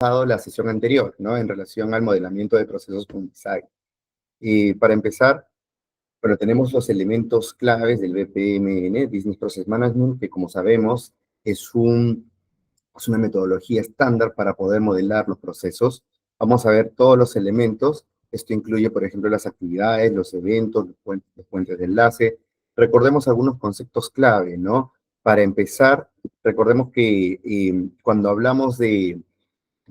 la sesión anterior, ¿no? En relación al modelamiento de procesos con Visagi. Y para empezar, bueno, tenemos los elementos claves del BPMN, Business Process Management, que como sabemos es una metodología estándar para poder modelar los procesos. Vamos a ver todos los elementos. Esto incluye, por ejemplo, las actividades, los eventos, los puentes de enlace. Recordemos algunos conceptos clave, ¿no? Para empezar, recordemos que cuando hablamos de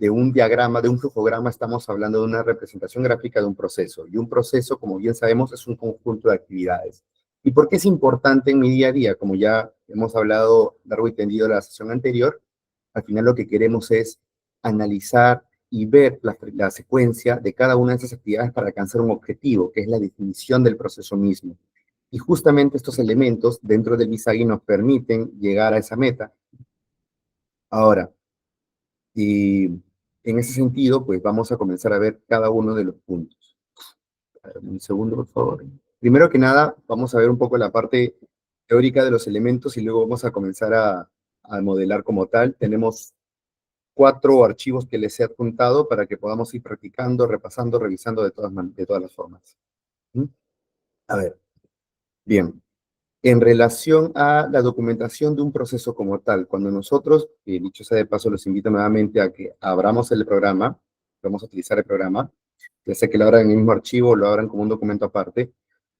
un diagrama, de un flujograma, estamos hablando de una representación gráfica de un proceso. Y un proceso, como bien sabemos, es un conjunto de actividades. ¿Y por qué es importante en mi día a día? Como ya hemos hablado largo y tendido en la sesión anterior, al final lo que queremos es analizar y ver la secuencia de cada una de esas actividades para alcanzar un objetivo, que es la definición del proceso mismo. Y justamente estos elementos dentro del Visagi nos permiten llegar a esa meta. Ahora, y en ese sentido, pues vamos a comenzar a ver cada uno de los puntos. Un segundo, por favor. Primero que nada, vamos a ver un poco la parte teórica de los elementos y luego vamos a comenzar a modelar como tal. Tenemos 4 archivos que les he adjuntado para que podamos ir practicando, repasando, revisando de todas las formas. ¿Mm? A ver, bien. En relación a la documentación de un proceso como tal, cuando nosotros, dicho sea de paso, los invito nuevamente a que abramos el programa, vamos a utilizar el programa, ya sea que lo abran en el mismo archivo o lo abran como un documento aparte,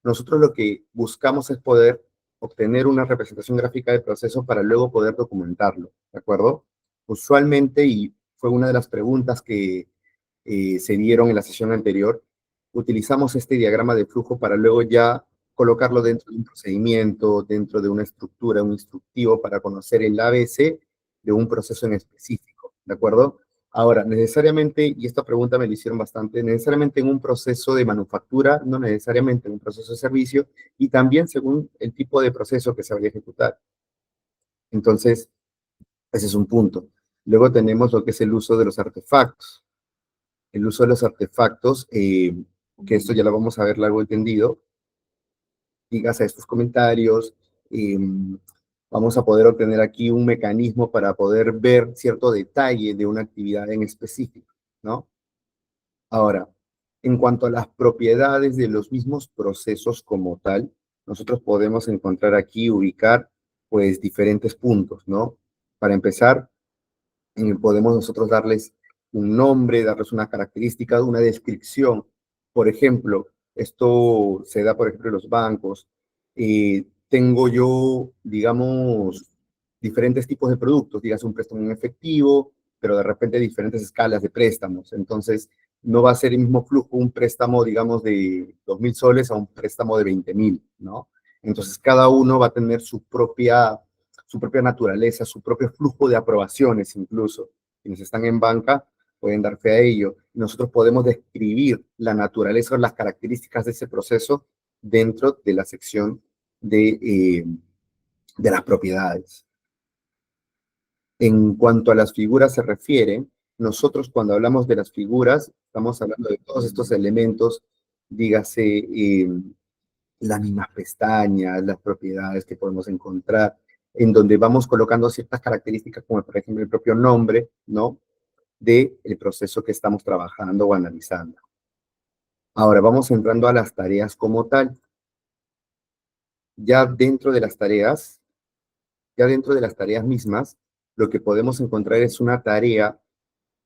nosotros lo que buscamos es poder obtener una representación gráfica del proceso para luego poder documentarlo, ¿de acuerdo? Usualmente, y fue una de las preguntas que se dieron en la sesión anterior, utilizamos este diagrama de flujo para luego ya colocarlo dentro de un procedimiento, dentro de una estructura, un instructivo para conocer el ABC de un proceso en específico, ¿de acuerdo? Ahora, necesariamente, y esta pregunta me la hicieron bastante, necesariamente en un proceso de manufactura, no necesariamente en un proceso de servicio, y también según el tipo de proceso que se vaya a ejecutar. Entonces, ese es un punto. Luego tenemos lo que es el uso de los artefactos. El uso de los artefactos, que esto ya lo vamos a ver largo y tendido, digas a estos comentarios, eh, vamos a poder obtener aquí un mecanismo para poder ver cierto detalle de una actividad en específico, ¿no? Ahora, en cuanto a las propiedades de los mismos procesos como tal, nosotros podemos encontrar aquí, ubicar, pues, diferentes puntos, ¿no? Para empezar, podemos nosotros darles un nombre, darles una característica, una descripción. Por ejemplo, esto se da, por ejemplo, en los bancos. Tengo yo, digamos, diferentes tipos de productos, digas un préstamo en efectivo, pero de repente diferentes escalas de préstamos. Entonces, no va a ser el mismo flujo un préstamo, digamos, de 2.000 soles a un préstamo de 20.000, ¿no? Entonces, cada uno va a tener su propia naturaleza, su propio flujo de aprobaciones incluso. Quienes están en banca pueden dar fe a ello. Nosotros podemos describir la naturaleza o las características de ese proceso dentro de la sección de las propiedades. En cuanto a las figuras se refiere, nosotros cuando hablamos de las figuras, estamos hablando de todos estos elementos, dígase, las mismas pestañas, las propiedades que podemos encontrar, en donde vamos colocando ciertas características, como por ejemplo el propio nombre, ¿no? Del proceso que estamos trabajando o analizando. Ahora vamos entrando a las tareas como tal. Ya dentro de las tareas, ya dentro de las tareas mismas, lo que podemos encontrar es una tarea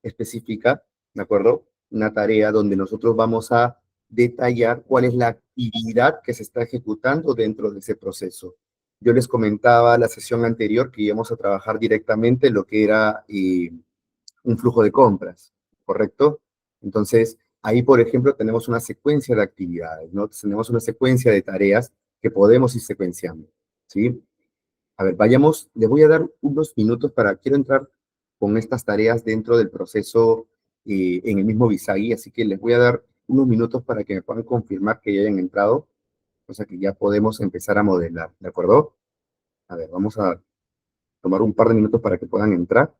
específica, ¿de acuerdo? Una tarea donde nosotros vamos a detallar cuál es la actividad que se está ejecutando dentro de ese proceso. Yo les comentaba la sesión anterior que íbamos a trabajar directamente lo que era un flujo de compras, ¿correcto? Entonces, ahí, por ejemplo, tenemos una secuencia de actividades, ¿no? Tenemos una secuencia de tareas que podemos ir secuenciando, ¿sí? A ver, vayamos, les voy a dar unos minutos quiero entrar con estas tareas dentro del proceso en el mismo Visagi, así que les voy a dar unos minutos para que me puedan confirmar que ya hayan entrado, o sea que ya podemos empezar a modelar, ¿de acuerdo? A ver, vamos a tomar un par de minutos para que puedan entrar.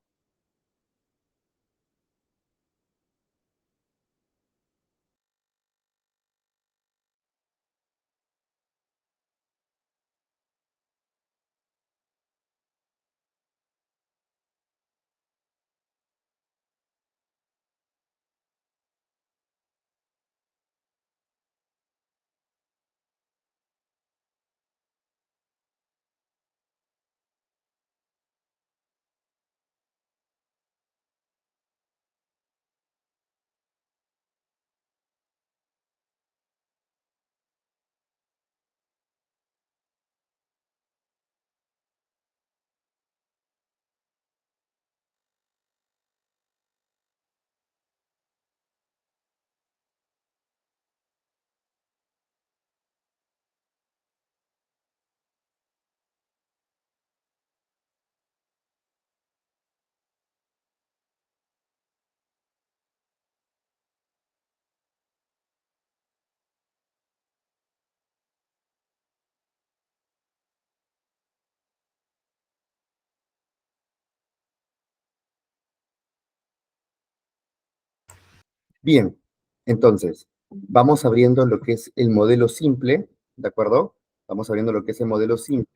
Bien, entonces, vamos abriendo lo que es el modelo simple, ¿de acuerdo? Vamos abriendo lo que es el modelo simple.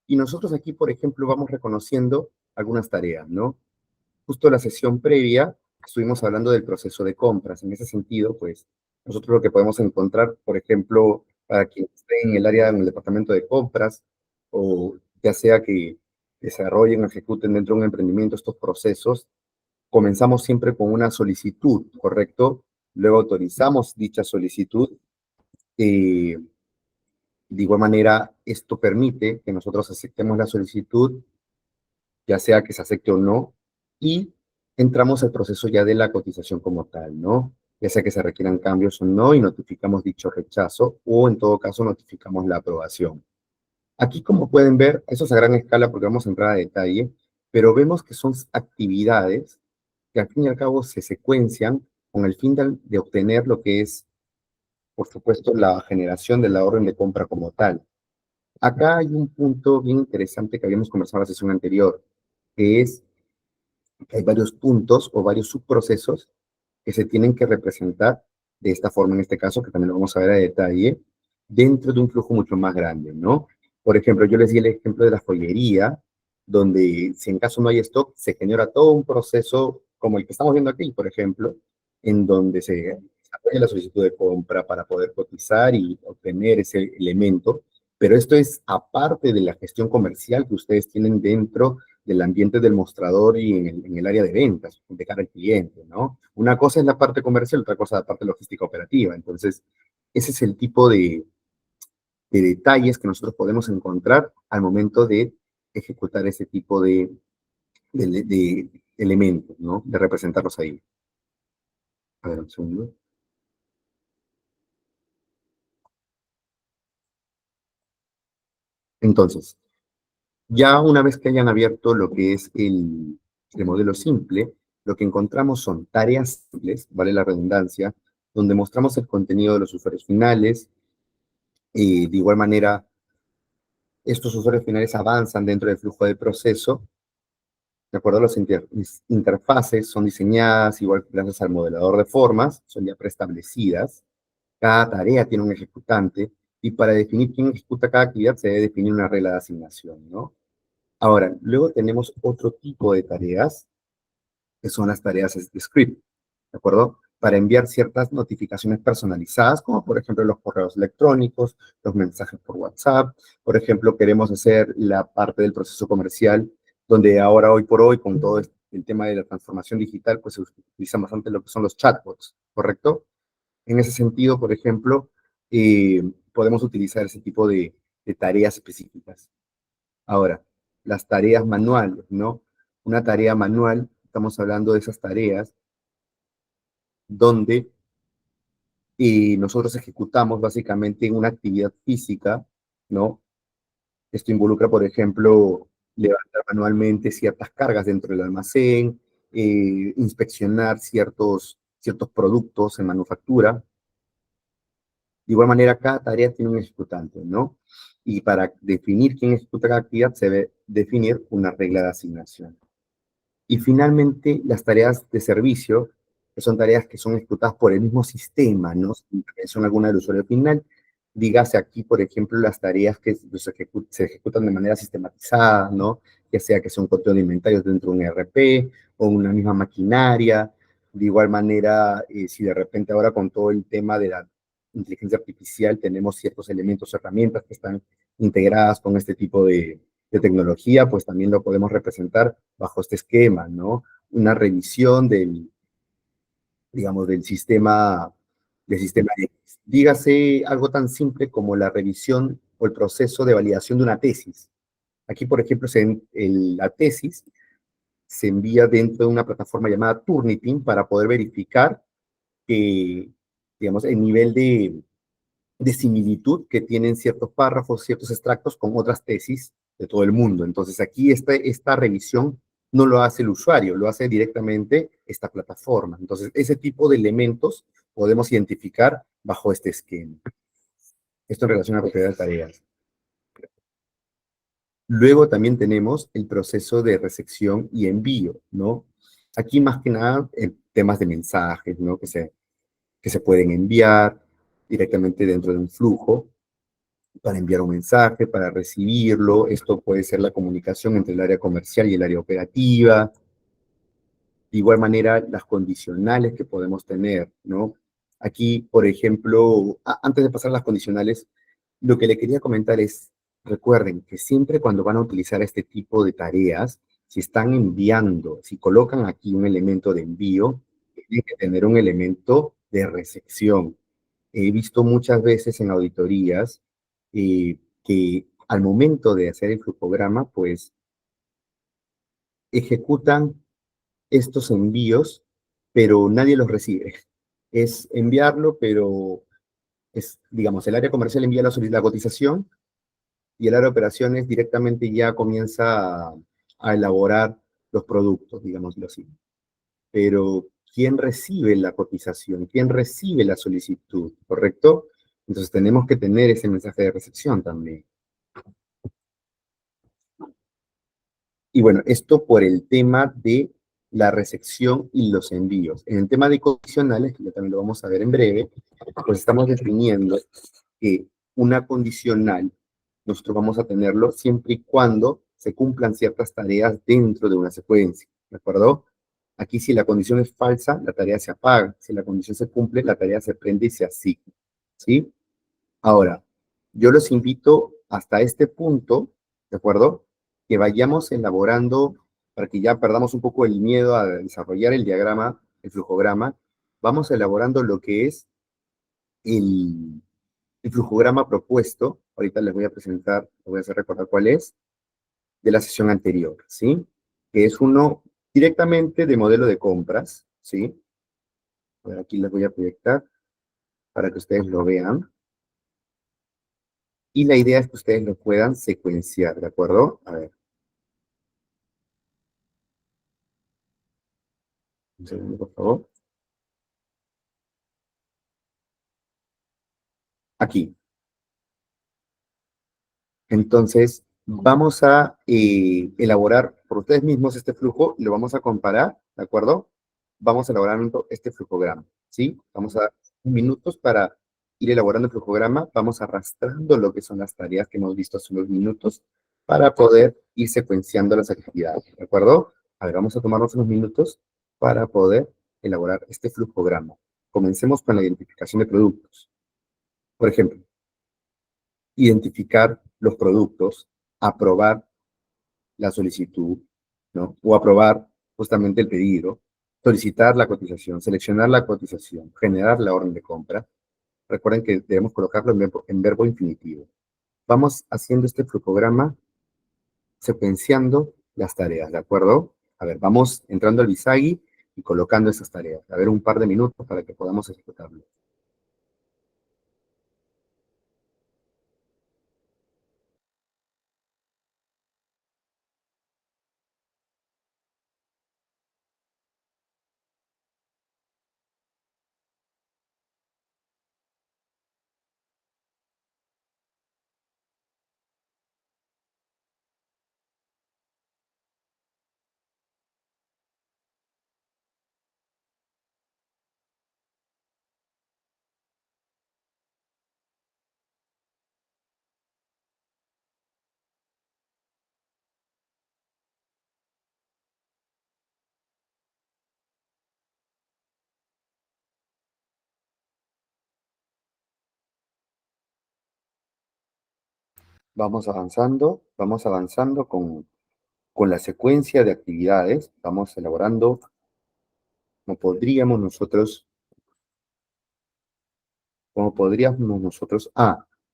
Y nosotros aquí, por ejemplo, vamos reconociendo algunas tareas, ¿no? Justo la sesión previa estuvimos hablando del proceso de compras. En ese sentido, pues, nosotros lo que podemos encontrar, por ejemplo, para quien esté en el área, en el departamento de compras, o ya sea que desarrollen o ejecuten dentro de un emprendimiento estos procesos, comenzamos siempre con una solicitud, ¿correcto? Luego autorizamos dicha solicitud. eh, de igual manera, esto permite que nosotros aceptemos la solicitud, ya sea que se acepte o no, y entramos al proceso ya de la cotización como tal, ¿no? Ya sea que se requieran cambios o no, y notificamos dicho rechazo, o en todo caso notificamos la aprobación. Aquí, como pueden ver, eso es a gran escala porque vamos a entrar a detalle, pero vemos que son actividades que al fin y al cabo se secuencian con el fin de obtener lo que es, por supuesto, la generación de la orden de compra como tal. Acá hay un punto bien interesante que habíamos conversado en la sesión anterior, que es que hay varios puntos o varios subprocesos que se tienen que representar de esta forma, en este caso, que también lo vamos a ver a detalle, dentro de un flujo mucho más grande, ¿no? Por ejemplo, yo les di el ejemplo de la joyería, donde si en caso no hay stock, se genera todo un proceso como el que estamos viendo aquí, por ejemplo, en donde se desarrolla la solicitud de compra para poder cotizar y obtener ese elemento, pero esto es aparte de la gestión comercial que ustedes tienen dentro del ambiente del mostrador y en el área de ventas, de cara al cliente, ¿no? Una cosa es la parte comercial, otra cosa es la parte logística operativa. Entonces, ese es el tipo de detalles que nosotros podemos encontrar al momento de ejecutar ese tipo de elementos, ¿no? De representarlos ahí. A ver, un segundo. Entonces, ya una vez que hayan abierto lo que es el modelo simple, lo que encontramos son tareas simples, vale la redundancia, donde mostramos el contenido de los usuarios finales. Y de igual manera, estos usuarios finales avanzan dentro del flujo de proceso. De acuerdo a las interfaces, son diseñadas igual gracias al modelador de formas, son ya preestablecidas. Cada tarea tiene un ejecutante y para definir quién ejecuta cada actividad se debe definir una regla de asignación, ¿no? Ahora, luego tenemos otro tipo de tareas que son las tareas de script, ¿de acuerdo? Para enviar ciertas notificaciones personalizadas, como por ejemplo los correos electrónicos, los mensajes por WhatsApp. Por ejemplo, queremos hacer la parte del proceso comercial, donde ahora, hoy por hoy, con todo el tema de la transformación digital, pues se utilizan bastante lo que son los chatbots, ¿correcto? En ese sentido, por ejemplo, podemos utilizar ese tipo de tareas específicas. Ahora, las tareas manuales, ¿no? Una tarea manual, estamos hablando de esas tareas donde nosotros ejecutamos básicamente una actividad física, ¿no? Esto involucra, por ejemplo, levantar manualmente ciertas cargas dentro del almacén, inspeccionar ciertos productos en manufactura. De igual manera, cada tarea tiene un ejecutante, ¿no? Y para definir quién ejecuta cada actividad se debe definir una regla de asignación. Y finalmente, las tareas de servicio, que son tareas que son ejecutadas por el mismo sistema, ¿no? Sin intervención alguna del usuario final. Dígase aquí, por ejemplo, las tareas que se ejecutan de manera sistematizada, ¿no? Ya sea que sea un conteo de inventarios dentro de un ERP o una misma maquinaria. De igual manera, si de repente ahora con todo el tema de la inteligencia artificial tenemos ciertos elementos, herramientas que están integradas con este tipo de tecnología, pues también lo podemos representar bajo este esquema, ¿no? Una revisión digamos, del sistema X. Dígase algo tan simple como la revisión o el proceso de validación de una tesis. Aquí, por ejemplo, la tesis se envía dentro de una plataforma llamada Turnitin para poder verificar que, digamos, el nivel de similitud que tienen ciertos párrafos, ciertos extractos con otras tesis de todo el mundo. Entonces aquí esta revisión no lo hace el usuario, lo hace directamente esta plataforma. Entonces ese tipo de elementos podemos identificar bajo este esquema. Esto en relación a propiedad de tareas. Luego también tenemos el proceso de recepción y envío, ¿no? Aquí más que nada temas de mensajes, ¿no? Que se que se pueden enviar directamente dentro de un flujo para enviar un mensaje, para recibirlo. Esto puede ser la comunicación entre el área comercial y el área operativa. De igual manera, las condicionales que podemos tener, ¿no? Aquí, por ejemplo, antes de pasar a las condicionales, lo que le quería comentar es, recuerden que siempre cuando van a utilizar este tipo de tareas, si están enviando, si colocan aquí un elemento de envío, tienen que tener un elemento de recepción. He visto muchas veces en auditorías que al momento de hacer el flujograma, pues ejecutan estos envíos, pero nadie los recibe. Es enviarlo, pero es, digamos, el área comercial envía la cotización y el área de operaciones directamente ya comienza a elaborar los productos, digámoslo así. Pero, ¿quién recibe la cotización? ¿Quién recibe la solicitud? ¿Correcto? Entonces tenemos que tener ese mensaje de recepción también. Y bueno, esto por el tema de la recepción y los envíos. En el tema de condicionales, que ya también lo vamos a ver en breve, pues estamos definiendo que una condicional, nosotros vamos a tenerlo siempre y cuando se cumplan ciertas tareas dentro de una secuencia, ¿de acuerdo? Aquí si la condición es falsa, la tarea se apaga. Si la condición se cumple, la tarea se prende y se asigna, ¿sí? Ahora, yo los invito hasta este punto, ¿de acuerdo? Que vayamos elaborando, para que ya perdamos un poco el miedo a desarrollar el diagrama, el flujograma, vamos elaborando lo que es el, el flujograma propuesto. Ahorita les voy a presentar, les voy a hacer recordar cuál es, de la sesión anterior, ¿sí? Que es uno directamente de modelo de compras, ¿sí? A ver, aquí les voy a proyectar para que ustedes lo vean. Y la idea es que ustedes lo puedan secuenciar, ¿de acuerdo? A ver, un segundo, por favor. Aquí. Entonces, vamos a elaborar por ustedes mismos este flujo, lo vamos a comparar, ¿de acuerdo? Vamos elaborando este flujograma, ¿sí? Vamos a dar minutos para ir elaborando el flujograma, vamos arrastrando lo que son las tareas que hemos visto hace unos minutos para poder ir secuenciando las actividades, ¿de acuerdo? A ver, vamos a tomarnos unos minutos para poder elaborar este flujograma. Comencemos con la identificación de productos. Por ejemplo, identificar los productos, aprobar la solicitud, ¿no? O aprobar justamente el pedido, solicitar la cotización, seleccionar la cotización, generar la orden de compra. Recuerden que debemos colocarlo en verbo infinitivo. Vamos haciendo este flujograma secuenciando las tareas, ¿de acuerdo? A ver, vamos entrando al Visagi y colocando esas tareas. A ver, un par de minutos para que podamos ejecutarlo. Vamos avanzando con la secuencia de actividades, vamos elaborando cómo podríamos nosotros,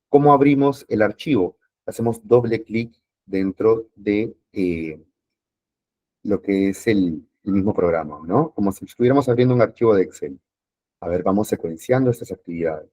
¿cómo abrimos el archivo? Hacemos doble clic dentro de lo que es el mismo programa, ¿no? Como si estuviéramos abriendo un archivo de Excel. A ver, vamos secuenciando estas actividades.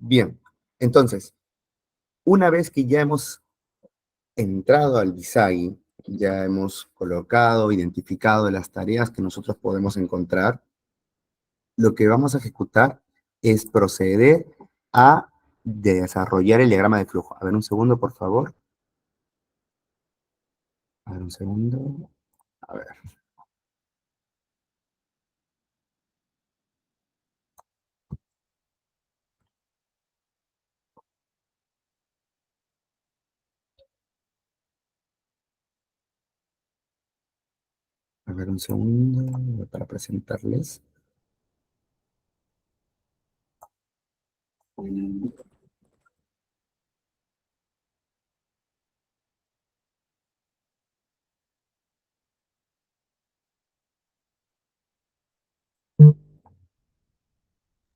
Bien, entonces, una vez que ya hemos entrado al Visagi, ya hemos colocado, identificado las tareas que nosotros podemos encontrar, lo que vamos a ejecutar es proceder a desarrollar el diagrama de flujo. A ver, un segundo, por favor. A ver, un segundo. A ver, a ver, un segundo para presentarles.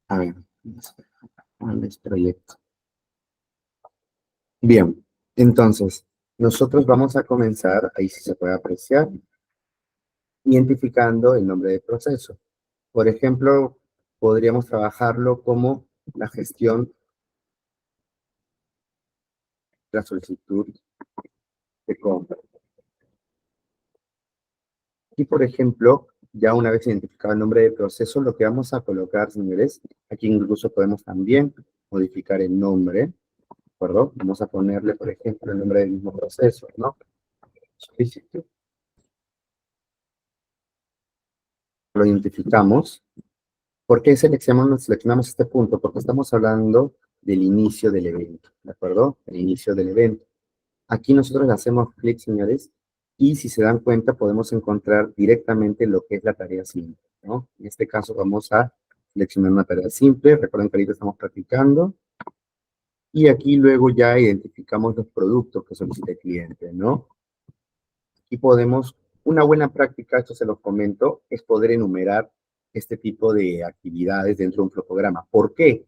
A ver, proyecto. Bien, entonces, nosotros vamos a comenzar, ahí sí se puede apreciar, identificando el nombre del proceso. Por ejemplo, podríamos trabajarlo como la gestión de la solicitud de compra. Y, por ejemplo, ya una vez identificado el nombre del proceso, lo que vamos a colocar, señores, aquí incluso podemos también modificar el nombre, ¿de acuerdo? Vamos a ponerle, por ejemplo, el nombre del mismo proceso, ¿no? Solicitud. Lo identificamos. ¿Por qué seleccionamos este punto? Porque estamos hablando del inicio del evento, ¿de acuerdo? El inicio del evento. Aquí nosotros le hacemos clic, señores, y si se dan cuenta podemos encontrar directamente lo que es la tarea simple, ¿no? En este caso vamos a seleccionar una tarea simple, recuerden que ahorita estamos practicando, y aquí luego ya identificamos los productos que solicita el cliente, ¿no? Y podemos, una buena práctica, esto se los comento, es poder enumerar este tipo de actividades dentro de un flujograma. ¿Por qué?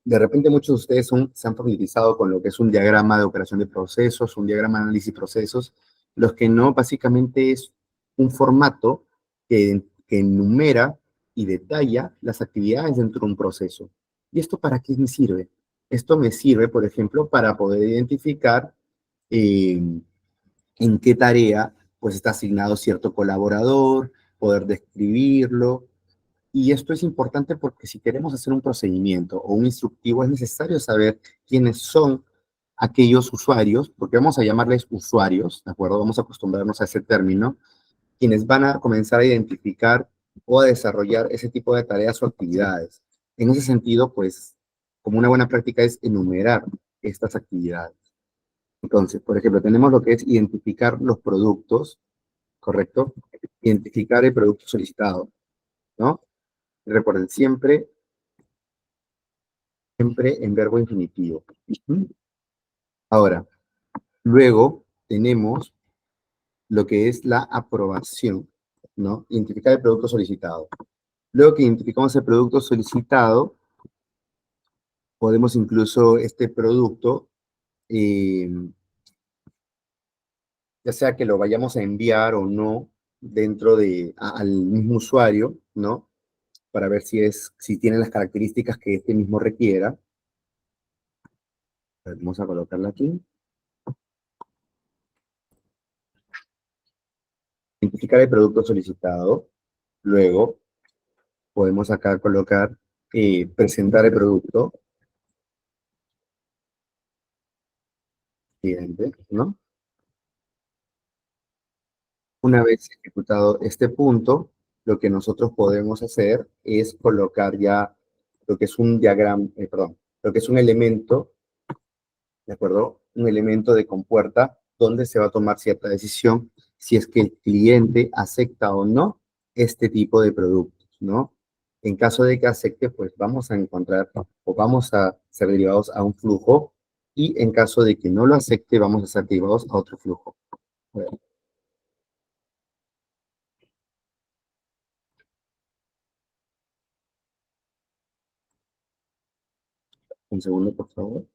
De repente muchos de ustedes se han familiarizado con lo que es un diagrama de operación de procesos, un diagrama de análisis de procesos, los que no, básicamente es un formato que enumera y detalla las actividades dentro de un proceso. ¿Y esto para qué me sirve? Esto me sirve, por ejemplo, para poder identificar eh, en qué tarea pues está asignado cierto colaborador, poder describirlo, y esto es importante porque si queremos hacer un procedimiento o un instructivo, es necesario saber quiénes son aquellos usuarios, porque vamos a llamarles usuarios, ¿de acuerdo? Vamos a acostumbrarnos a ese término, quienes van a comenzar a identificar o a desarrollar ese tipo de tareas o actividades. En ese sentido, pues, como una buena práctica es enumerar estas actividades. Entonces, por ejemplo, tenemos lo que es identificar los productos, ¿correcto? Identificar el producto solicitado, ¿no? Recuerden, siempre en verbo infinitivo. ¿Mm? Ahora, luego tenemos lo que es la aprobación, ¿no? Identificar el producto solicitado. Luego que identificamos el producto solicitado, podemos incluso este producto, eh, ya sea que lo vayamos a enviar o no dentro al mismo usuario, ¿no? Para ver si tiene las características que este mismo requiera. Vamos a colocarla aquí. Identificar el producto solicitado. Luego, podemos acá colocar presentar el producto, cliente, ¿no? Una vez ejecutado este punto, lo que nosotros podemos hacer es colocar ya lo que es un diagrama, perdón, lo que es un elemento, ¿de acuerdo? Un elemento de compuerta donde se va a tomar cierta decisión si es que el cliente acepta o no este tipo de productos, ¿no? En caso de que acepte, pues vamos a encontrar o vamos a ser derivados a un flujo y en caso de que no lo acepte, vamos a ser derivados a otro flujo. A ver, un segundo, por favor.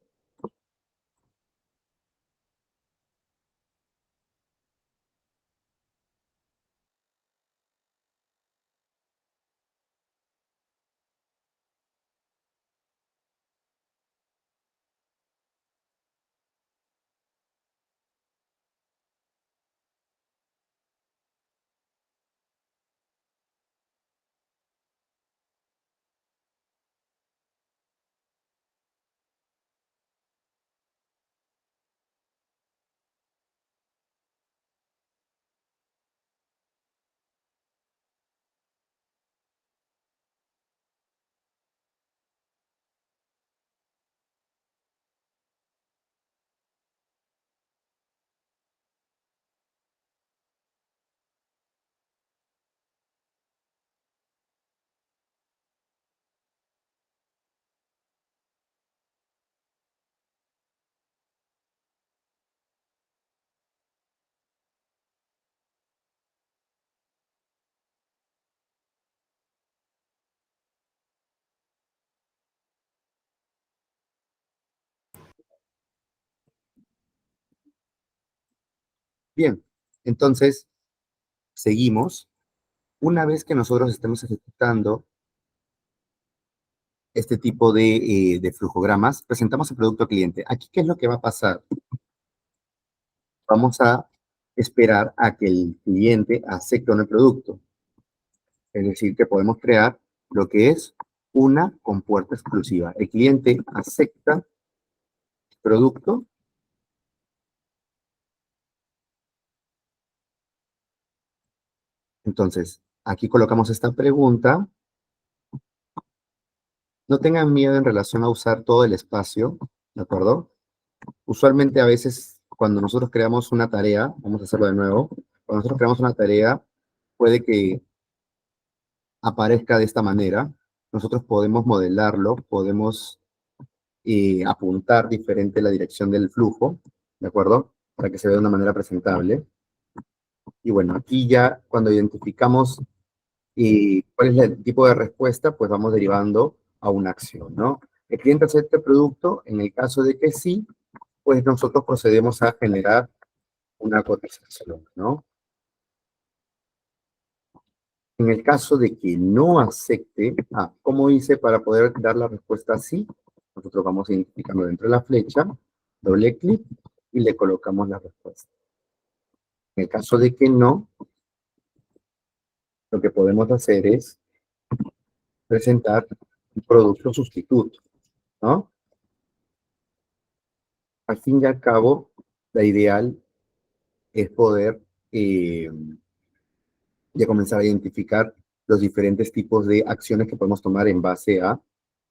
Bien, entonces seguimos. Una vez que nosotros estemos ejecutando este tipo de flujogramas, presentamos el producto al cliente. Aquí, ¿qué es lo que va a pasar? Vamos a esperar a que el cliente acepte el producto. Es decir, que podemos crear lo que es una compuerta exclusiva. El cliente acepta el producto. Entonces, aquí colocamos esta pregunta. No tengan miedo en relación a usar todo el espacio, ¿de acuerdo? Usualmente a veces cuando nosotros creamos una tarea, vamos a hacerlo de nuevo, cuando nosotros creamos una tarea, puede que aparezca de esta manera. Nosotros podemos modelarlo, podemos apuntar diferente la dirección del flujo, ¿de acuerdo? Para que se vea de una manera presentable. Y bueno, aquí ya cuando identificamos cuál es el tipo de respuesta, pues vamos derivando a una acción, ¿no? El cliente acepta el producto, en el caso de que sí, pues nosotros procedemos a generar una cotización, ¿no? En el caso de que no acepte, ¿cómo hice para poder dar la respuesta sí? Nosotros vamos identificando dentro de la flecha, doble clic y le colocamos la respuesta. En el caso de que no, lo que podemos hacer es presentar un producto sustituto, ¿no? Al fin y al cabo, la ideal es poder ya comenzar a identificar los diferentes tipos de acciones que podemos tomar en base a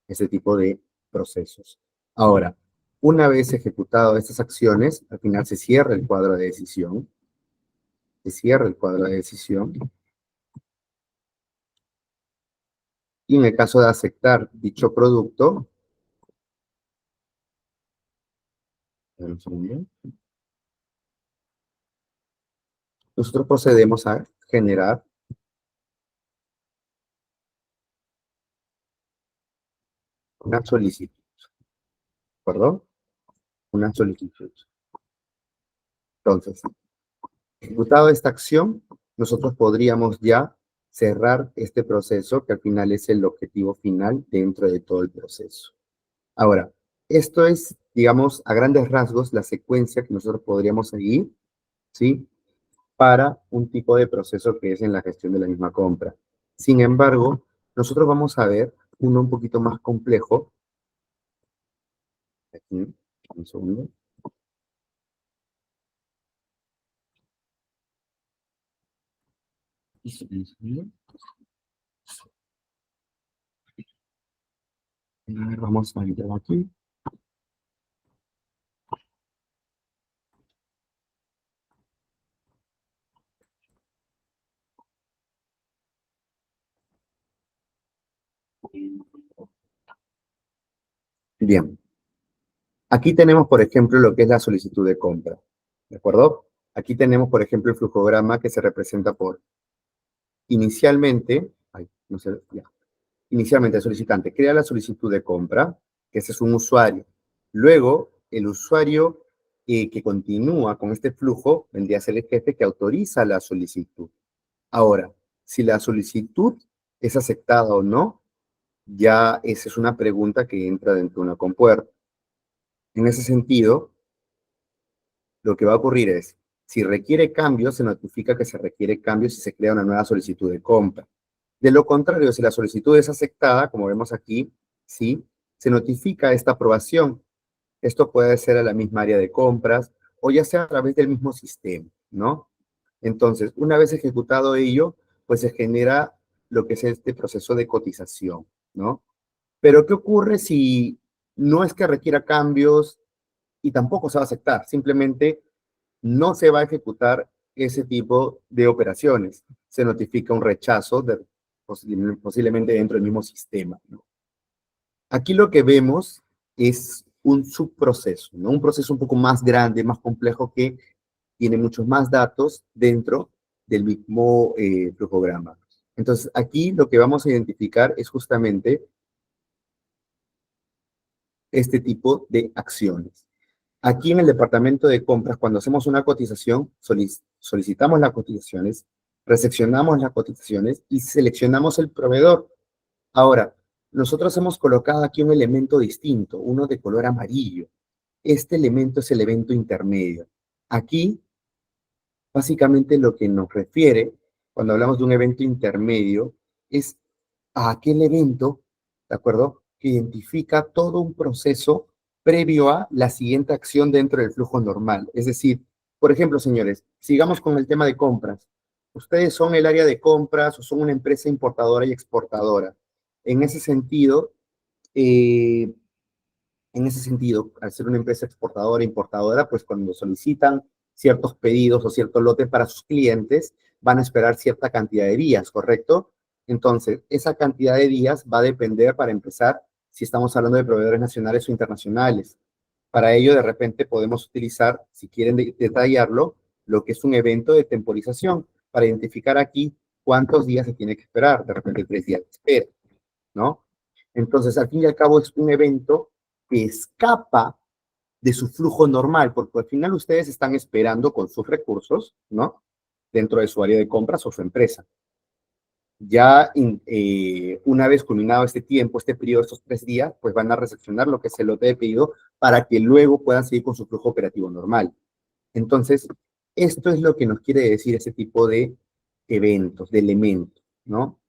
ese tipo de procesos. Ahora, una vez ejecutado estas acciones, al final se cierra el cuadro de decisión, se cierra el cuadro de decisión, y en el caso de aceptar dicho producto, nosotros procedemos a generar una solicitud, ¿de acuerdo? Una solicitud. Entonces, ejecutado esta acción, nosotros podríamos ya cerrar este proceso, que al final es el objetivo final dentro de todo el proceso. Ahora, esto es, digamos, a grandes rasgos, la secuencia que nosotros podríamos seguir, ¿sí? Para un tipo de proceso que es en la gestión de la misma compra. Sin embargo, nosotros vamos a ver uno un poquito más complejo. Aquí, un segundo. A ver, vamos a entrar aquí. Bien. Aquí tenemos, por ejemplo, lo que es la solicitud de compra. ¿De acuerdo? Aquí tenemos, por ejemplo, el flujograma que se representa por inicialmente, ay, no sé, ya. Inicialmente el solicitante crea la solicitud de compra, que ese es un usuario. Luego, el usuario que continúa con este flujo vendría a ser el jefe que autoriza la solicitud. Ahora, si la solicitud es aceptada o no, ya esa es una pregunta que entra dentro de una compuerta. En ese sentido, lo que va a ocurrir es, si requiere cambios, se notifica que se requiere cambios y se crea una nueva solicitud de compra. De lo contrario, si la solicitud es aceptada, como vemos aquí, ¿sí? Se notifica esta aprobación. Esto puede ser a la misma área de compras o ya sea a través del mismo sistema, ¿no? Entonces, una vez ejecutado ello, pues se genera lo que es este proceso de cotización, ¿no? Pero ¿qué ocurre si no es que requiera cambios y tampoco se va a aceptar? Simplemente no se va a ejecutar ese tipo de operaciones. Se notifica un rechazo posiblemente dentro del mismo sistema, ¿no? Aquí lo que vemos es un subproceso, ¿no? Un proceso un poco más grande, más complejo, que tiene muchos más datos dentro del mismo flujograma. Entonces, aquí lo que vamos a identificar es justamente este tipo de acciones. Aquí en el departamento de compras, cuando hacemos una cotización, solicitamos las cotizaciones, recepcionamos las cotizaciones y seleccionamos el proveedor. Ahora, nosotros hemos colocado aquí un elemento distinto, uno de color amarillo. Este elemento es el evento intermedio. Aquí, básicamente lo que nos refiere cuando hablamos de un evento intermedio es a aquel evento, ¿de acuerdo? Que identifica todo un proceso previo a la siguiente acción dentro del flujo normal. Es decir, por ejemplo, señores, sigamos con el tema de compras. Ustedes son el área de compras o son una empresa importadora y exportadora. En ese sentido, eh, al ser una empresa exportadora e importadora, pues cuando solicitan ciertos pedidos o cierto lote para sus clientes, van a esperar cierta cantidad de días, ¿correcto? Entonces, esa cantidad de días va a depender, para empezar, si estamos hablando de proveedores nacionales o internacionales. Para ello, de repente, podemos utilizar, si quieren detallarlo, lo que es un evento de temporización, para identificar aquí cuántos días se tiene que esperar, de repente 3 días de espera, ¿no? Entonces, al fin y al cabo, es un evento que escapa de su flujo normal, porque al final ustedes están esperando con sus recursos, ¿no? Dentro de su área de compras o su empresa. Ya una vez culminado este tiempo, este periodo, estos 3 días, pues van a recepcionar lo que es el lote de pedido para que luego puedan seguir con su flujo operativo normal. Entonces, esto es lo que nos quiere decir ese tipo de eventos, de elementos, ¿no?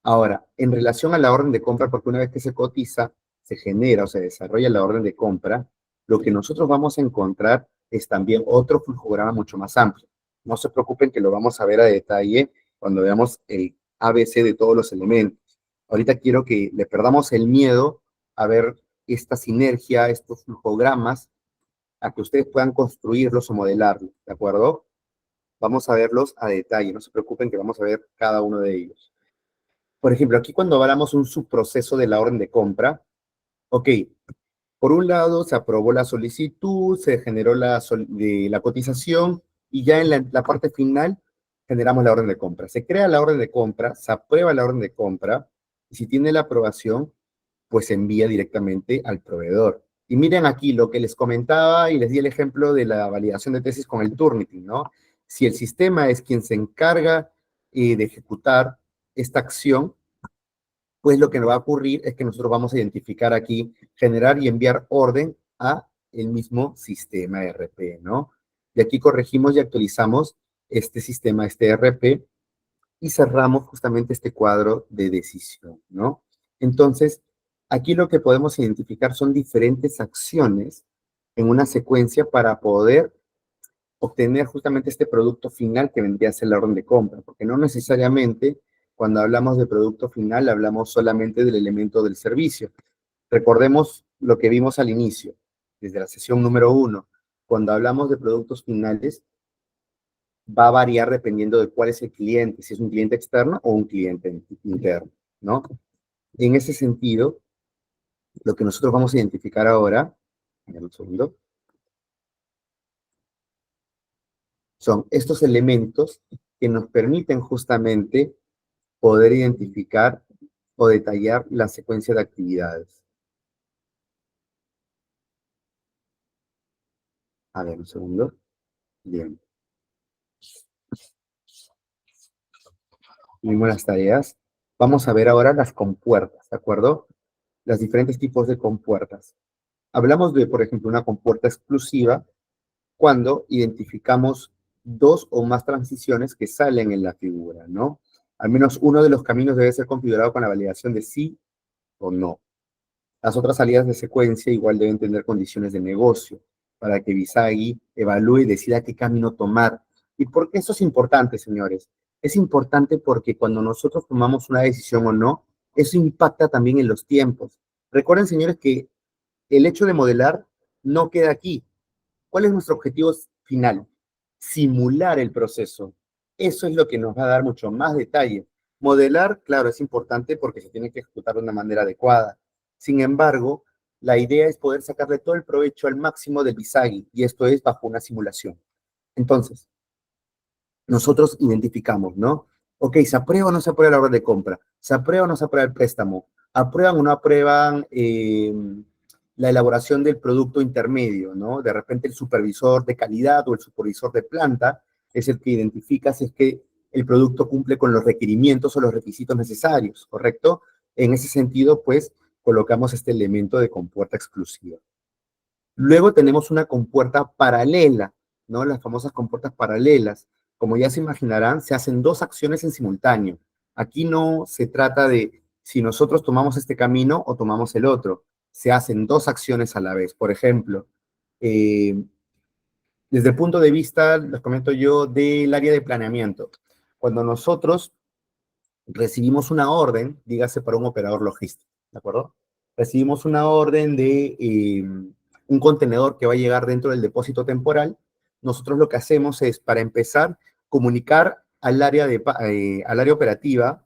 Ahora, en relación a la orden de compra, porque una vez que se cotiza, se genera o se desarrolla la orden de compra, lo que nosotros vamos a encontrar es también otro flujograma mucho más amplio. No se preocupen que lo vamos a ver a detalle cuando veamos el ABC de todos los elementos. Ahorita quiero que le perdamos el miedo a ver esta sinergia, estos flujogramas, a que ustedes puedan construirlos o modelarlos, ¿de acuerdo? Vamos a verlos a detalle, no se preocupen que vamos a ver cada uno de ellos. Por ejemplo, aquí cuando hablamos un subproceso de la orden de compra, ok, por un lado se aprobó la solicitud, se generó la cotización y ya en la parte final generamos la orden de compra. Se crea la orden de compra, se aprueba la orden de compra y si tiene la aprobación, pues se envía directamente al proveedor. Y miren aquí lo que les comentaba y les di el ejemplo de la validación de tesis con el Turnitin, ¿no? Si el sistema es quien se encarga de ejecutar esta acción, pues lo que va a ocurrir es que nosotros vamos a identificar aquí, generar y enviar orden a el mismo sistema RP, ¿no? Y aquí corregimos y actualizamos este sistema, este RP, y cerramos justamente este cuadro de decisión, ¿no? Entonces, aquí lo que podemos identificar son diferentes acciones en una secuencia para poder obtener justamente este producto final que vendría a ser la orden de compra, porque no necesariamente cuando hablamos de producto final hablamos solamente del elemento del servicio. Recordemos lo que vimos al inicio, desde la sesión número 1. Cuando hablamos de productos finales, va a variar dependiendo de cuál es el cliente, si es un cliente externo o un cliente interno, ¿no? En ese sentido, lo que nosotros vamos a identificar ahora, un segundo, son estos elementos que nos permiten justamente poder identificar o detallar la secuencia de actividades. A ver, un segundo. Bien. Mismo las tareas. Vamos a ver ahora las compuertas, ¿de acuerdo? Los diferentes tipos de compuertas. Hablamos de, por ejemplo, una compuerta exclusiva cuando identificamos dos o más transiciones que salen en la figura, ¿no? Al menos uno de los caminos debe ser configurado con la validación de sí o no. Las otras salidas de secuencia igual deben tener condiciones de negocio para que Visagi evalúe y decida qué camino tomar. ¿Y por qué eso es importante, señores? Es importante porque cuando nosotros tomamos una decisión o no, eso impacta también en los tiempos. Recuerden, señores, que el hecho de modelar no queda aquí. ¿Cuál es nuestro objetivo final? Simular el proceso. Eso es lo que nos va a dar mucho más detalle. Modelar, claro, es importante porque se tiene que ejecutar de una manera adecuada. Sin embargo, la idea es poder sacarle todo el provecho al máximo del Visagi, y esto es bajo una simulación. Entonces, nosotros identificamos, ¿no? Ok, ¿se aprueba o no se aprueba la orden de compra? ¿Se aprueba o no se aprueba el préstamo? ¿Aprueban o no aprueban la elaboración del producto intermedio, ¿no? De repente el supervisor de calidad o el supervisor de planta es el que identifica si es que el producto cumple con los requerimientos o los requisitos necesarios, ¿correcto? En ese sentido, pues, colocamos este elemento de compuerta exclusiva. Luego tenemos una compuerta paralela, ¿no? Las famosas compuertas paralelas. Como ya se imaginarán, se hacen dos acciones en simultáneo. Aquí no se trata de si nosotros tomamos este camino o tomamos el otro. Se hacen dos acciones a la vez. Por ejemplo, eh, desde el punto de vista, les comento yo, del área de planeamiento. Cuando nosotros recibimos una orden, dígase para un operador logístico, ¿de acuerdo? Recibimos una orden de un contenedor que va a llegar dentro del depósito temporal. Nosotros lo que hacemos es, para empezar, comunicar al área operativa,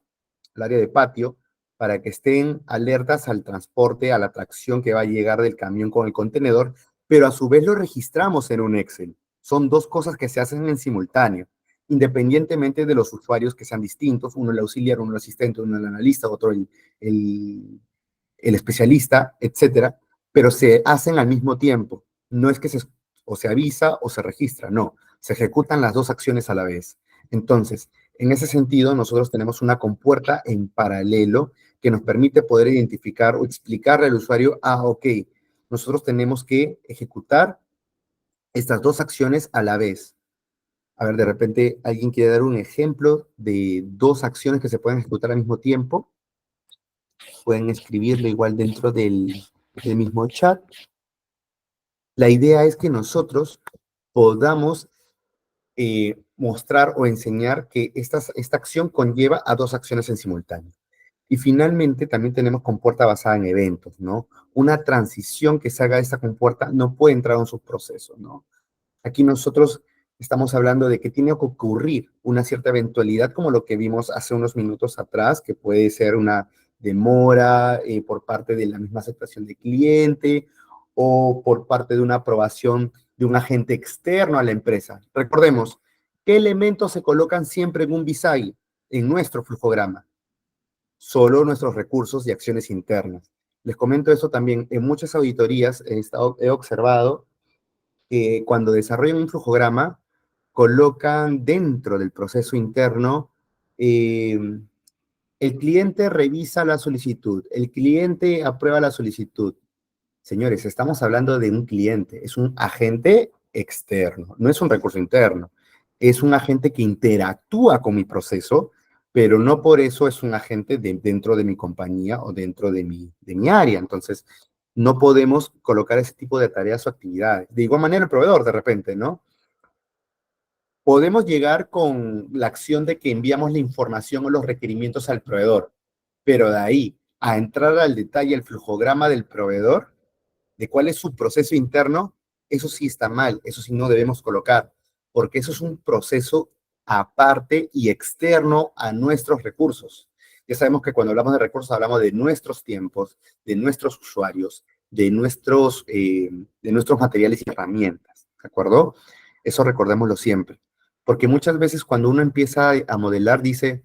al área de patio, para que estén alertas al transporte, a la tracción que va a llegar del camión con el contenedor, pero a su vez lo registramos en un Excel. Son dos cosas que se hacen en simultáneo independientemente de los usuarios que sean distintos, uno el auxiliar, uno el asistente, uno el analista, otro el, el especialista, etcétera, pero se hacen al mismo tiempo. No es que o se avisa o se registra, no, se ejecutan las dos acciones a la vez. Entonces, en ese sentido, nosotros tenemos una compuerta en paralelo que nos permite poder identificar o explicarle al usuario, ok, nosotros tenemos que ejecutar estas dos acciones a la vez. A ver, de repente alguien quiere dar un ejemplo de dos acciones que se pueden ejecutar al mismo tiempo. Pueden escribirlo igual dentro del mismo chat. La idea es que nosotros podamos mostrar o enseñar que esta acción conlleva a dos acciones en simultáneo. Y finalmente también tenemos compuerta basada en eventos, ¿no? Una transición que se haga de esta compuerta no puede entrar en sus procesos, ¿no? Aquí nosotros estamos hablando de que tiene que ocurrir una cierta eventualidad, como lo que vimos hace unos minutos atrás, que puede ser una demora por parte de la misma aceptación del cliente o por parte de una aprobación de un agente externo a la empresa. Recordemos, ¿qué elementos se colocan siempre en un BISAGI? En nuestro flujograma. Solo nuestros recursos y acciones internas. Les comento eso también. En muchas auditorías he observado cuando desarrollan un flujograma, colocan dentro del proceso interno, eh, el cliente revisa la solicitud, el cliente aprueba la solicitud. Señores, estamos hablando de un cliente, es un agente externo, no es un recurso interno, es un agente que interactúa con mi proceso, pero no por eso es un agente dentro de mi compañía o dentro de mi área. Entonces, no podemos colocar ese tipo de tareas o actividades. De igual manera, el proveedor, de repente, ¿no? Podemos llegar con la acción de que enviamos la información o los requerimientos al proveedor, pero de ahí a entrar al detalle el flujograma del proveedor, de cuál es su proceso interno, eso sí está mal, eso sí no debemos colocar, porque eso es un proceso aparte y externo a nuestros recursos. Ya sabemos que cuando hablamos de recursos hablamos de nuestros tiempos, de nuestros usuarios, de nuestros materiales y herramientas, ¿de acuerdo? Eso recordémoslo siempre, porque muchas veces cuando uno empieza a modelar dice,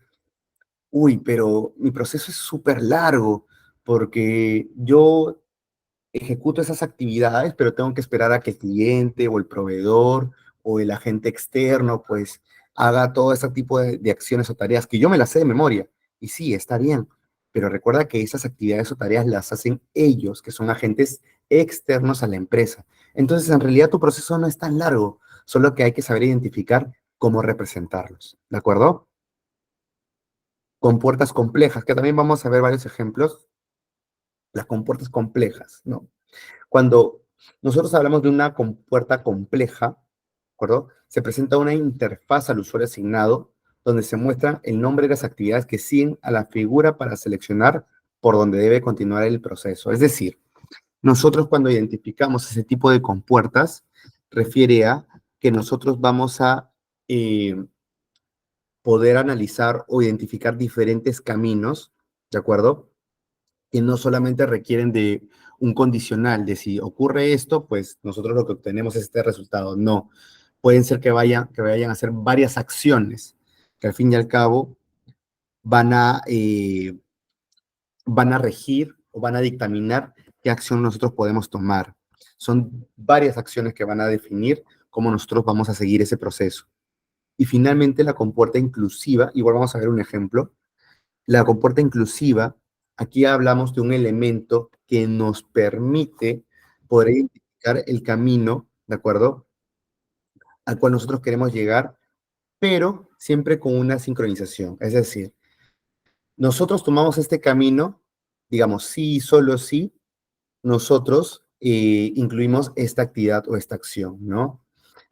uy, pero mi proceso es súper largo, porque yo ejecuto esas actividades, pero tengo que esperar a que el cliente o el proveedor o el agente externo, pues, haga todo ese tipo de acciones o tareas que yo me las sé de memoria. Y sí, está bien, pero recuerda que esas actividades o tareas las hacen ellos, que son agentes externos a la empresa. Entonces, en realidad tu proceso no es tan largo, solo que hay que saber identificar cómo representarlos, ¿de acuerdo? Con puertas complejas, que también vamos a ver varios ejemplos, las compuertas complejas, ¿no? Cuando nosotros hablamos de una compuerta compleja, ¿de acuerdo? Se presenta una interfaz al usuario asignado donde se muestra el nombre de las actividades que siguen a la figura para seleccionar por donde debe continuar el proceso. Es decir, nosotros cuando identificamos ese tipo de compuertas, refiere a que nosotros vamos a poder analizar o identificar diferentes caminos, ¿de acuerdo? Que no solamente requieren de un condicional, de si ocurre esto, pues nosotros lo que obtenemos es este resultado. No, pueden ser que vayan a hacer varias acciones, que al fin y al cabo van a, van a regir o van a dictaminar qué acción nosotros podemos tomar. Son varias acciones que van a definir cómo nosotros vamos a seguir ese proceso. Y finalmente la compuerta inclusiva, igual vamos a ver un ejemplo. La compuerta inclusiva, aquí hablamos de un elemento que nos permite poder identificar el camino, ¿de acuerdo?, al cual nosotros queremos llegar, pero siempre con una sincronización. Es decir, nosotros tomamos este camino, digamos, sí, solo sí, nosotros incluimos esta actividad o esta acción, ¿no?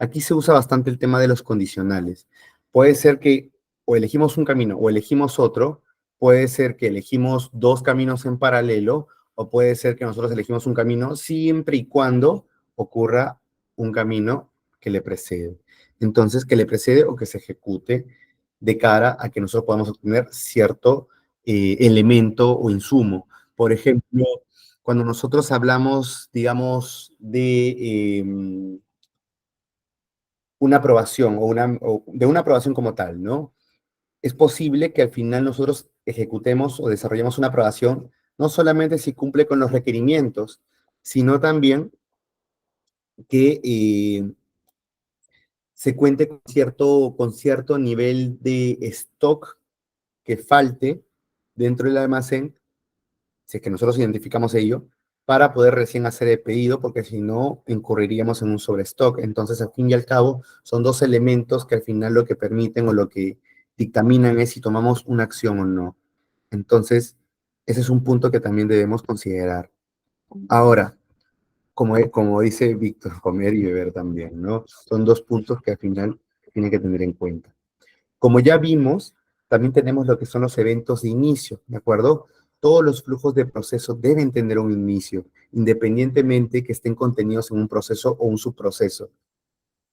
Aquí se usa bastante el tema de los condicionales. Puede ser que o elegimos un camino o elegimos otro, puede ser que elegimos dos caminos en paralelo, o puede ser que nosotros elegimos un camino siempre y cuando ocurra un camino que le precede. Entonces, que le precede o que se ejecute de cara a que nosotros podamos obtener cierto elemento o insumo. Por ejemplo, cuando nosotros hablamos, digamos, de una aprobación o de una aprobación como tal, ¿no? Es posible que al final nosotros ejecutemos o desarrollemos una aprobación no solamente si cumple con los requerimientos, sino también que se cuente con cierto nivel de stock que falte dentro del almacén, si es que nosotros identificamos ello, para poder recién hacer el pedido, porque si no, incurriríamos en un sobrestock. Entonces, al fin y al cabo, son dos elementos que al final lo que permiten o lo que dictaminan es si tomamos una acción o no. Entonces, ese es un punto que también debemos considerar. Ahora, como dice Víctor, comer y beber también, ¿no? Son dos puntos que al final tienen que tener en cuenta. Como ya vimos, también tenemos lo que son los eventos de inicio, ¿de acuerdo? Todos los flujos de proceso deben tener un inicio, independientemente que estén contenidos en un proceso o un subproceso.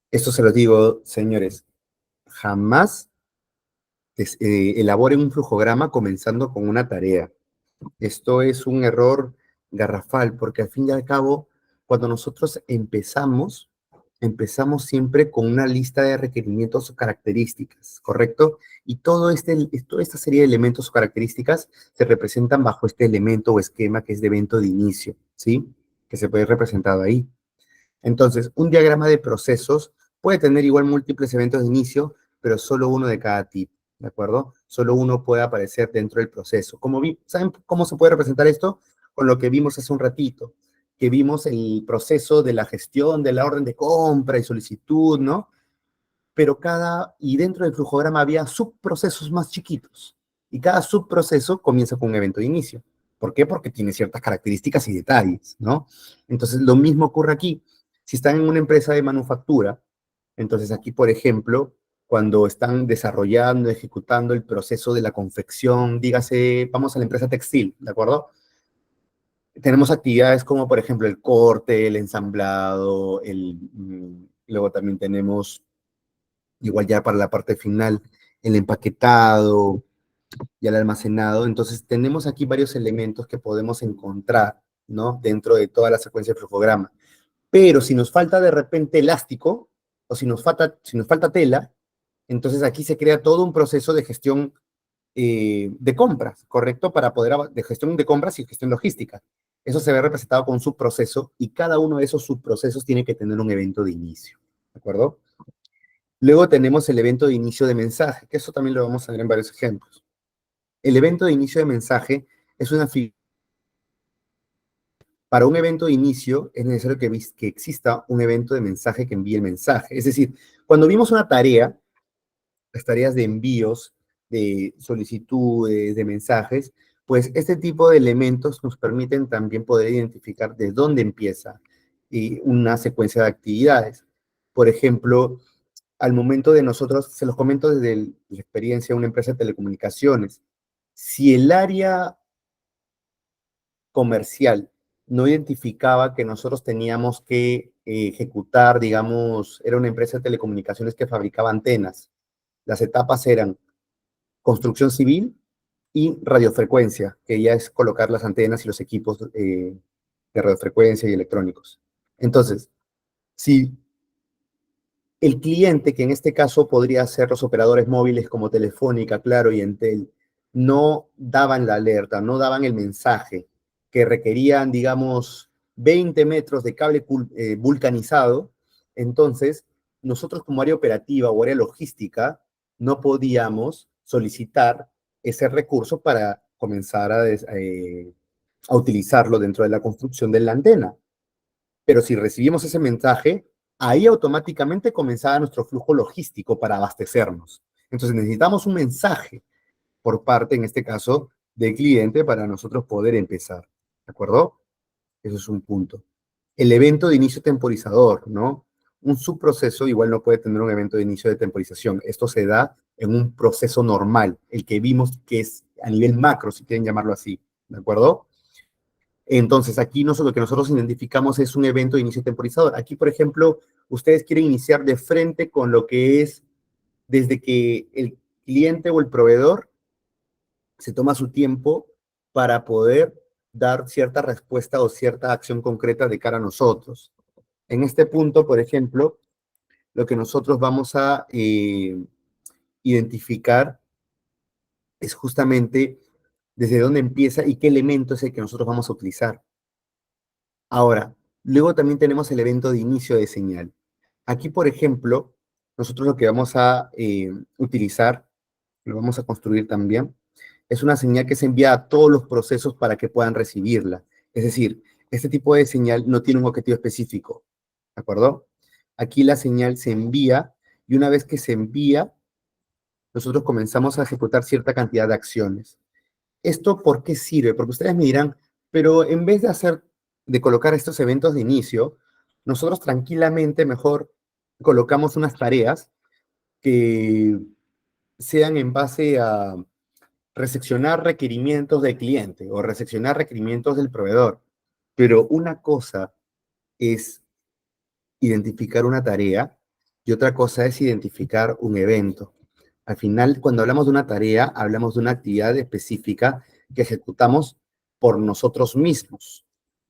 Esto se lo digo, señores, jamás elaboren un flujograma comenzando con una tarea. Esto es un error garrafal, porque al fin y al cabo, cuando nosotros empezamos siempre con una lista de requerimientos o características, ¿correcto? Y toda esta serie de elementos o características se representan bajo este elemento o esquema que es de evento de inicio, ¿sí? Que se puede ir representado ahí. Entonces, un diagrama de procesos puede tener igual múltiples eventos de inicio, pero solo uno de cada tipo, ¿de acuerdo? Solo uno puede aparecer dentro del proceso. ¿Saben cómo se puede representar esto? Con lo que vimos hace un ratito, que vimos el proceso de la gestión de la orden de compra y solicitud, ¿no? Pero y dentro del flujograma había subprocesos más chiquitos, y cada subproceso comienza con un evento de inicio. ¿Por qué? Porque tiene ciertas características y detalles, ¿no? Entonces, lo mismo ocurre aquí. Si están en una empresa de manufactura, entonces aquí, por ejemplo, cuando están desarrollando, ejecutando el proceso de la confección, dígase, vamos a la empresa textil, ¿de acuerdo? Tenemos actividades como, por ejemplo, el corte, el ensamblado, luego también tenemos, igual ya para la parte final, el empaquetado y el almacenado. Entonces, tenemos aquí varios elementos que podemos encontrar, ¿no? Dentro de toda la secuencia de flujograma. Pero si nos falta de repente elástico, o si nos falta tela, entonces aquí se crea todo un proceso de gestión de compras, ¿correcto? De gestión de compras y gestión logística. Eso se ve representado con un subproceso, y cada uno de esos subprocesos tiene que tener un evento de inicio, ¿de acuerdo? Luego tenemos el evento de inicio de mensaje, que eso también lo vamos a ver en varios ejemplos. El evento de inicio de mensaje es una figura. Para un evento de inicio es necesario que exista un evento de mensaje que envíe el mensaje. Es decir, cuando vimos una tarea, las tareas de envíos, de solicitudes, de mensajes, pues este tipo de elementos nos permiten también poder identificar de dónde empieza una secuencia de actividades. Por ejemplo, al momento de nosotros, se los comento desde la experiencia de una empresa de telecomunicaciones, si el área comercial no identificaba que nosotros teníamos que ejecutar, digamos, era una empresa de telecomunicaciones que fabricaba antenas. Las etapas eran construcción civil y radiofrecuencia, que ya es colocar las antenas y los equipos de radiofrecuencia y electrónicos. Entonces, si el cliente, que en este caso podría ser los operadores móviles como Telefónica, Claro y Entel, no daban la alerta, no daban el mensaje que requerían, digamos, 20 metros de cable vulcanizado. Entonces, nosotros como área operativa o área logística no podíamos solicitar ese recurso para comenzar a utilizarlo dentro de la construcción de la antena. Pero si recibimos ese mensaje, ahí automáticamente comenzaba nuestro flujo logístico para abastecernos. Entonces necesitamos un mensaje por parte, en este caso, del cliente para nosotros poder empezar. ¿De acuerdo? Eso es un punto. El evento de inicio temporizador, ¿no? Un subproceso igual no puede tener un evento de inicio de temporización. Esto se da en un proceso normal, el que vimos que es a nivel macro, si quieren llamarlo así. ¿De acuerdo? Entonces, aquí lo que nosotros identificamos es un evento de inicio temporizador. Aquí, por ejemplo, ustedes quieren iniciar de frente con lo que es desde que el cliente o el proveedor se toma su tiempo para poder dar cierta respuesta o cierta acción concreta de cara a nosotros. En este punto, por ejemplo, lo que nosotros vamos a identificar es justamente desde dónde empieza y qué elemento es el que nosotros vamos a utilizar. Ahora, luego también tenemos el evento de inicio de señal. Aquí, por ejemplo, nosotros lo que vamos a utilizar, lo vamos a construir también, es una señal que se envía a todos los procesos para que puedan recibirla. Es decir, este tipo de señal no tiene un objetivo específico, ¿de acuerdo? Aquí la señal se envía y una vez que se envía, nosotros comenzamos a ejecutar cierta cantidad de acciones. ¿Esto por qué sirve? Porque ustedes me dirán, pero en vez de colocar estos eventos de inicio, nosotros tranquilamente mejor colocamos unas tareas que sean en base a recepcionar requerimientos del cliente o recepcionar requerimientos del proveedor. Pero una cosa es identificar una tarea y otra cosa es identificar un evento. Al final, cuando hablamos de una tarea, hablamos de una actividad específica que ejecutamos por nosotros mismos.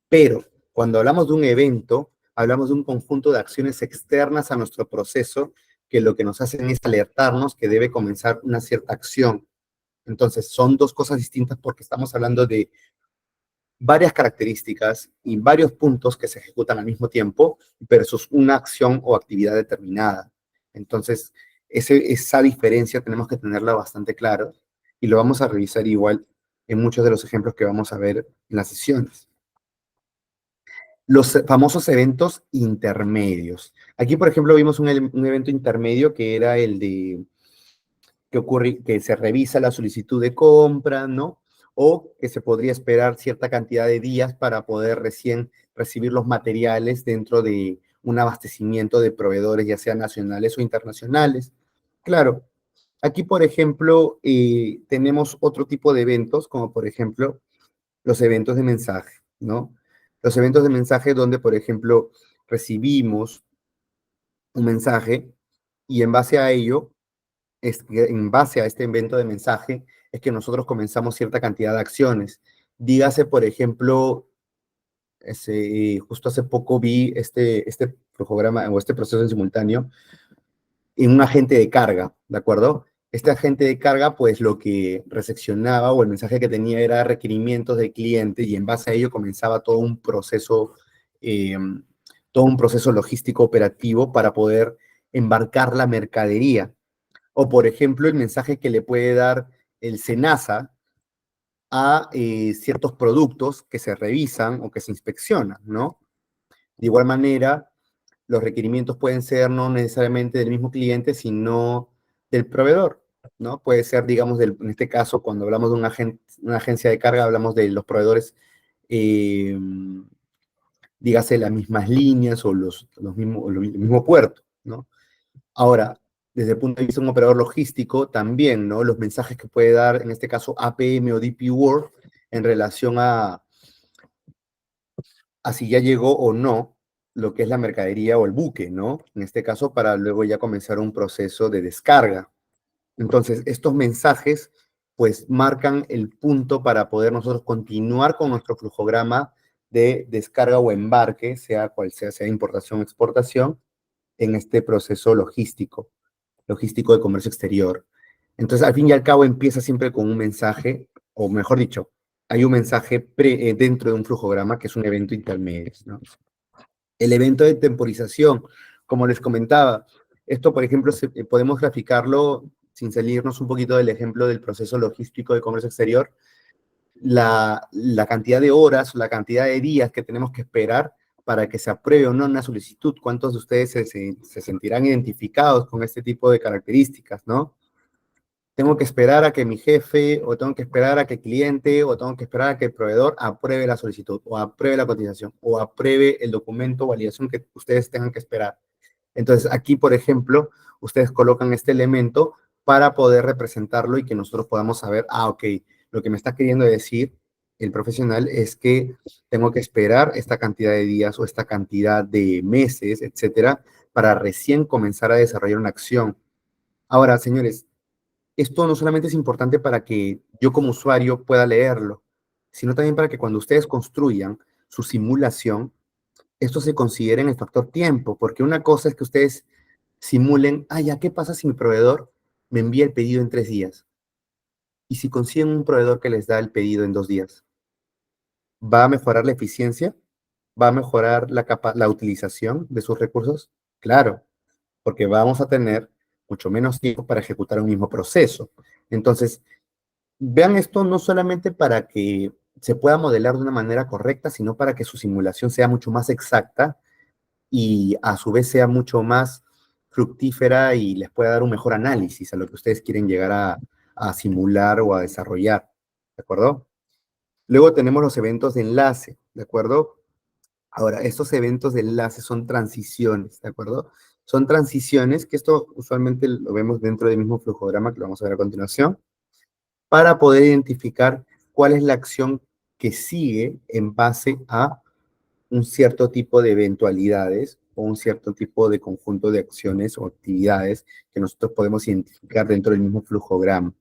Pero cuando hablamos de un evento, hablamos de un conjunto de acciones externas a nuestro proceso que lo que nos hacen es alertarnos que debe comenzar una cierta acción. Entonces, son dos cosas distintas porque estamos hablando de varias características y varios puntos que se ejecutan al mismo tiempo versus una acción o actividad determinada. Entonces, esa diferencia tenemos que tenerla bastante claro y lo vamos a revisar igual en muchos de los ejemplos que vamos a ver en las sesiones. Los famosos eventos intermedios. Aquí, por ejemplo, vimos un evento intermedio que era el de que ocurre, que se revisa la solicitud de compra, ¿no? O que se podría esperar cierta cantidad de días para poder recién recibir los materiales dentro de un abastecimiento de proveedores, ya sean nacionales o internacionales. Claro, aquí, por ejemplo, tenemos otro tipo de eventos, como por ejemplo los eventos de mensaje, ¿no? Los eventos de mensaje donde, por ejemplo, recibimos un mensaje y en base a ello es que en base a este evento de mensaje es que nosotros comenzamos cierta cantidad de acciones. Dígase, por ejemplo, justo hace poco vi este programa o este proceso en simultáneo en un agente de carga, ¿de acuerdo? Este agente de carga, pues lo que recepcionaba o el mensaje que tenía era requerimientos del cliente y en base a ello comenzaba eh, todo un proceso logístico operativo para poder embarcar la mercadería. O, por ejemplo, el mensaje que le puede dar el SENASA a ciertos productos que se revisan o que se inspeccionan, ¿no? De igual manera, los requerimientos pueden ser no necesariamente del mismo cliente, sino del proveedor, ¿no? Puede ser, digamos, en este caso, cuando hablamos de una agencia de carga, hablamos de los proveedores, eh, dígase, las mismas líneas o el mismo puerto, ¿no? Ahora, desde el punto de vista de un operador logístico, también, ¿no? Los mensajes que puede dar, en este caso, APM o DP World, en relación a si ya llegó o no lo que es la mercadería o el buque, ¿no? En este caso, para luego ya comenzar un proceso de descarga. Entonces, estos mensajes, pues, marcan el punto para poder nosotros continuar con nuestro flujograma de descarga o embarque, sea cual sea importación o exportación, en este proceso logístico de comercio exterior. Entonces, al fin y al cabo, empieza siempre con un mensaje, o mejor dicho, hay un mensaje dentro de un flujograma que es un evento intermedio, ¿no? El evento de temporización, como les comentaba, esto, por ejemplo, podemos graficarlo sin salirnos un poquito del ejemplo del proceso logístico de comercio exterior, la cantidad de horas, la cantidad de días que tenemos que esperar para que se apruebe o no una solicitud. ¿Cuántos de ustedes se sentirán identificados con este tipo de características, no? Tengo que esperar a que mi jefe, o tengo que esperar a que el cliente, o tengo que esperar a que el proveedor apruebe la solicitud, o apruebe la cotización, o apruebe el documento o validación que ustedes tengan que esperar. Entonces, aquí, por ejemplo, ustedes colocan este elemento para poder representarlo y que nosotros podamos saber, ok, lo que me está queriendo decir el profesional es que tengo que esperar esta cantidad de días o esta cantidad de meses, etcétera, para recién comenzar a desarrollar una acción. Ahora, señores, esto no solamente es importante para que yo como usuario pueda leerlo, sino también para que cuando ustedes construyan su simulación, esto se considere en el factor tiempo, porque una cosa es que ustedes simulen, ya, ¿qué pasa si mi proveedor me envía el pedido en 3 días? Y si consiguen un proveedor que les da el pedido en 2 días, ¿va a mejorar la eficiencia? ¿Va a mejorar la utilización de sus recursos? Claro, porque vamos a tener mucho menos tiempo para ejecutar un mismo proceso. Entonces, vean esto no solamente para que se pueda modelar de una manera correcta, sino para que su simulación sea mucho más exacta y a su vez sea mucho más fructífera y les pueda dar un mejor análisis a lo que ustedes quieren llegar a simular o a desarrollar, ¿de acuerdo? Luego tenemos los eventos de enlace, ¿de acuerdo? Ahora, estos eventos de enlace son transiciones, ¿de acuerdo? Son transiciones, que esto usualmente lo vemos dentro del mismo flujograma que lo vamos a ver a continuación, para poder identificar cuál es la acción que sigue en base a un cierto tipo de eventualidades o un cierto tipo de conjunto de acciones o actividades que nosotros podemos identificar dentro del mismo flujograma.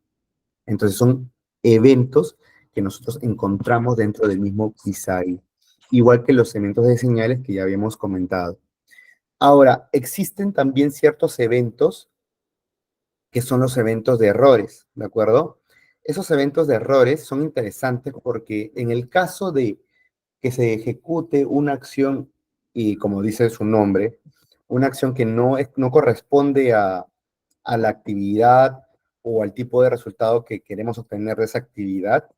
Entonces son eventos que nosotros encontramos dentro del mismo KISAI, igual que los eventos de señales que ya habíamos comentado. Ahora, existen también ciertos eventos que son los eventos de errores, ¿de acuerdo? Esos eventos de errores son interesantes porque en el caso de que se ejecute una acción, y como dice su nombre, una acción que no corresponde a la actividad o al tipo de resultado que queremos obtener de esa actividad,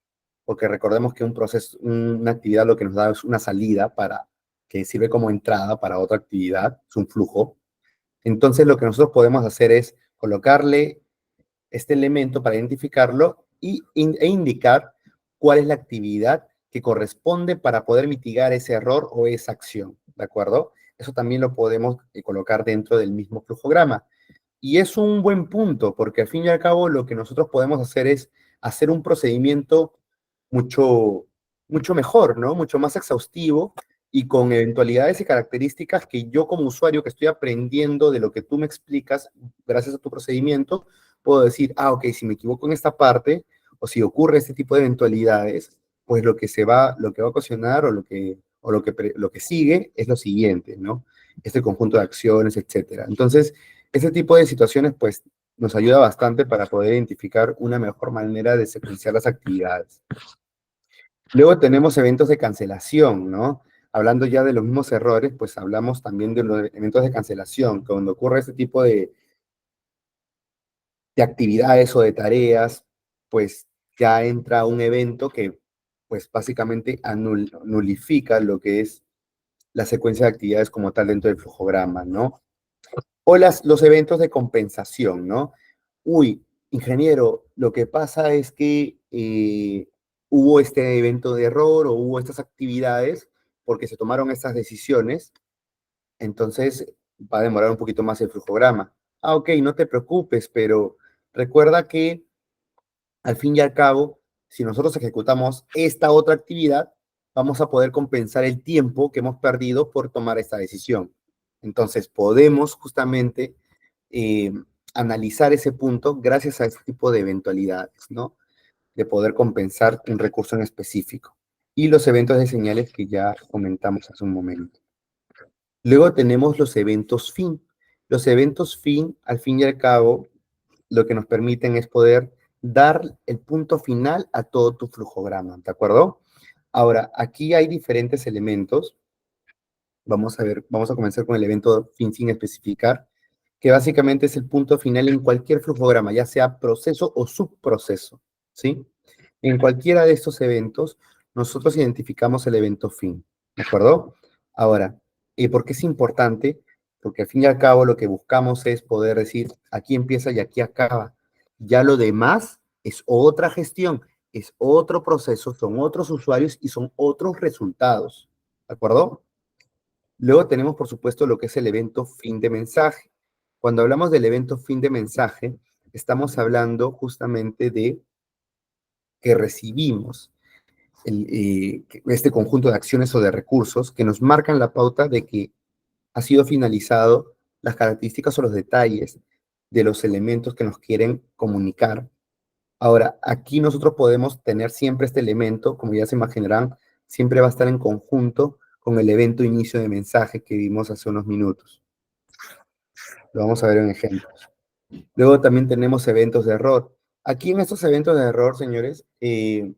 porque recordemos que un proceso, una actividad lo que nos da es una salida para que sirve como entrada para otra actividad, es un flujo. Entonces lo que nosotros podemos hacer es colocarle este elemento para identificarlo e indicar cuál es la actividad que corresponde para poder mitigar ese error o esa acción, ¿de acuerdo? Eso también lo podemos colocar dentro del mismo flujograma. Y es un buen punto, porque al fin y al cabo lo que nosotros podemos hacer es hacer un procedimiento mucho, mucho mejor, ¿no? Mucho más exhaustivo y con eventualidades y características que yo como usuario que estoy aprendiendo de lo que tú me explicas gracias a tu procedimiento, puedo decir, ok, si me equivoco en esta parte o si ocurre este tipo de eventualidades, pues lo que va a ocasionar lo que sigue es lo siguiente, ¿no? Este conjunto de acciones, etcétera. Entonces, ese tipo de situaciones, pues, nos ayuda bastante para poder identificar una mejor manera de secuenciar las actividades. Luego tenemos eventos de cancelación, ¿no? Hablando ya de los mismos errores, pues hablamos también de los eventos de cancelación, cuando ocurre este tipo de actividades o de tareas, pues ya entra un evento que, pues básicamente nulifica lo que es la secuencia de actividades como tal dentro del flujograma, ¿no? O los eventos de compensación, ¿no? Uy, ingeniero, lo que pasa es que hubo este evento de error o hubo estas actividades porque se tomaron estas decisiones, entonces va a demorar un poquito más el flujograma. Ok, no te preocupes, pero recuerda que al fin y al cabo, si nosotros ejecutamos esta otra actividad, vamos a poder compensar el tiempo que hemos perdido por tomar esta decisión. Entonces, podemos justamente eh, analizar ese punto gracias a este tipo de eventualidades, ¿no? De poder compensar un recurso en específico. Y los eventos de señales que ya comentamos hace un momento. Luego tenemos los eventos fin. Los eventos fin, al fin y al cabo, lo que nos permiten es poder dar el punto final a todo tu flujograma, ¿de acuerdo? Ahora, aquí hay diferentes elementos. Vamos a ver, vamos a comenzar con el evento fin sin especificar, que básicamente es el punto final en cualquier flujograma, ya sea proceso o subproceso, ¿sí? En cualquiera de estos eventos, nosotros identificamos el evento fin, ¿de acuerdo? Ahora, ¿por qué es importante? Porque al fin y al cabo lo que buscamos es poder decir, aquí empieza y aquí acaba. Ya lo demás es otra gestión, es otro proceso, son otros usuarios y son otros resultados, ¿de acuerdo? Luego tenemos, por supuesto, lo que es el evento fin de mensaje. Cuando hablamos del evento fin de mensaje, estamos hablando justamente de que recibimos este conjunto de acciones o de recursos que nos marcan la pauta de que ha sido finalizado las características o los detalles de los elementos que nos quieren comunicar. Ahora, aquí nosotros podemos tener siempre este elemento, como ya se imaginarán, siempre va a estar en conjunto con el evento inicio de mensaje que vimos hace unos minutos. Lo vamos a ver en ejemplos. Luego también tenemos eventos de error. Aquí en estos eventos de error, señores, que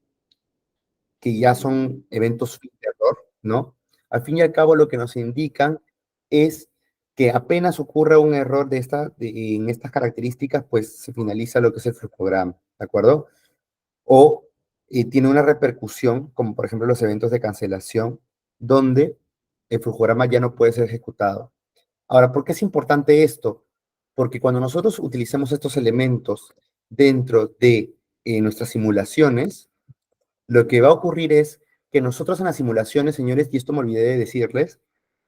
ya son eventos fin de error, ¿no? Al fin y al cabo lo que nos indican es que apenas ocurra un error en estas características, pues se finaliza lo que es el flujograma, ¿de acuerdo? O tiene una repercusión, como por ejemplo los eventos de cancelación, donde el flujograma ya no puede ser ejecutado. Ahora, ¿por qué es importante esto? Porque cuando nosotros utilizamos estos elementos dentro de nuestras simulaciones, lo que va a ocurrir es que nosotros en las simulaciones, señores, y esto me olvidé de decirles,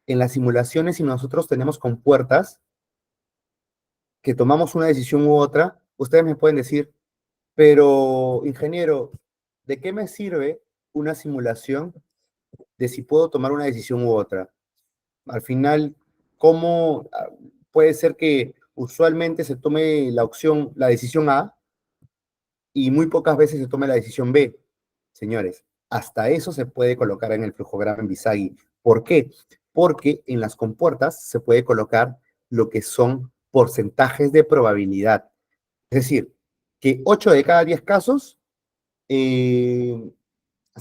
en las simulaciones, si nosotros tenemos compuertas que tomamos una decisión u otra, ustedes me pueden decir, pero ingeniero, ¿de qué me sirve una simulación de si puedo tomar una decisión u otra? Al final, ¿cómo puede ser que usualmente se tome la decisión A y muy pocas veces se tome la decisión B? Señores, hasta eso se puede colocar en el flujograma en Visagi. ¿Por qué? Porque en las compuertas se puede colocar lo que son porcentajes de probabilidad. Es decir, que 8 de cada 10 casos se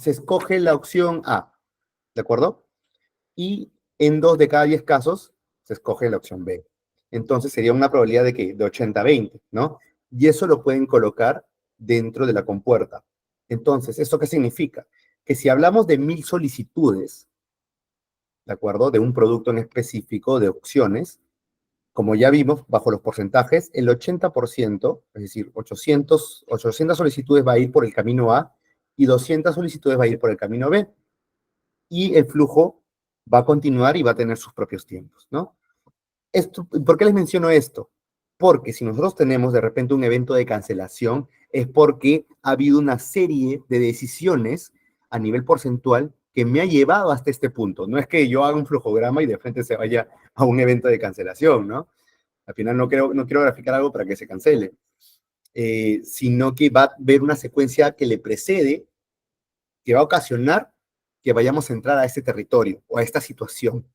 escoge la opción A, ¿de acuerdo? Y en 2 de cada 10 casos se escoge la opción B. Entonces sería una probabilidad de que de 80-20, ¿no? Y eso lo pueden colocar dentro de la compuerta. Entonces, ¿esto qué significa? Que si hablamos de 1000 solicitudes, ¿de acuerdo? De un producto en específico, de opciones, como ya vimos, bajo los porcentajes, el 80%, es decir, 800 solicitudes va a ir por el camino A y 200 solicitudes va a ir por el camino B. Y el flujo va a continuar y va a tener sus propios tiempos, ¿no? ¿Por qué les menciono esto? Porque si nosotros tenemos de repente un evento de cancelación, es porque ha habido una serie de decisiones a nivel porcentual que me ha llevado hasta este punto. No es que yo haga un flujograma y de frente se vaya a un evento de cancelación, ¿no? Al final no quiero graficar algo para que se cancele, sino que va a haber una secuencia que le precede, que va a ocasionar que vayamos a entrar a este territorio o a esta situación,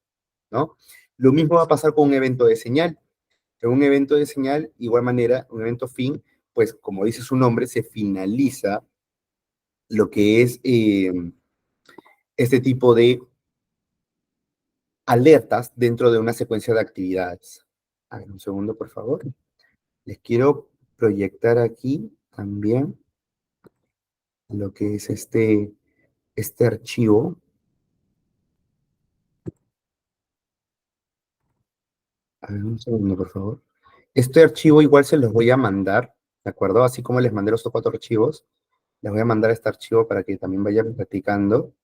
¿no? Lo mismo va a pasar con un evento de señal. En un evento de señal, igual manera, un evento fin, pues como dice su nombre, se finaliza lo que es este tipo de alertas dentro de una secuencia de actividades. A ver, un segundo, por favor. Les quiero proyectar aquí también lo que es este archivo. A ver, un segundo, por favor. Este archivo igual se los voy a mandar, ¿de acuerdo? Así como les mandé los 4 archivos, les voy a mandar este archivo para que también vayan platicando.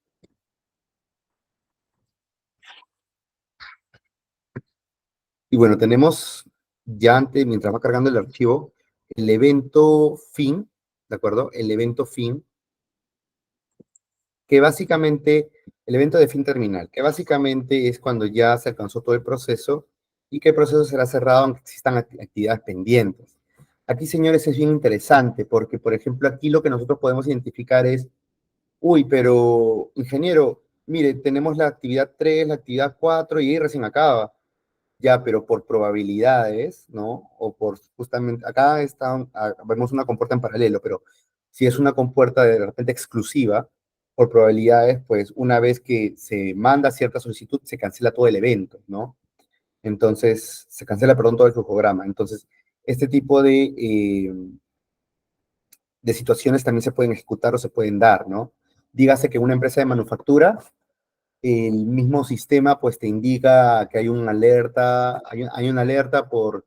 Y bueno, tenemos ya antes, mientras va cargando el archivo, el evento fin, ¿de acuerdo? El evento fin, que básicamente, el evento de fin terminal, que básicamente es cuando ya se alcanzó todo el proceso y que el proceso será cerrado aunque existan actividades pendientes. Aquí, señores, es bien interesante porque, por ejemplo, aquí lo que nosotros podemos identificar es, uy, pero ingeniero, mire, tenemos la actividad 3, la actividad 4 y ahí recién acaba. ya, pero por probabilidades, ¿no? O por justamente, acá está, vemos una compuerta en paralelo, pero si es una compuerta de repente exclusiva, por probabilidades, pues una vez que se manda cierta solicitud, se cancela todo el evento, ¿no? Entonces, se cancela, perdón, todo el flujograma. Entonces, este tipo de situaciones también se pueden ejecutar o se pueden dar, ¿no? Dígase que una empresa de manufactura, el mismo sistema pues te indica que hay una alerta, hay una alerta por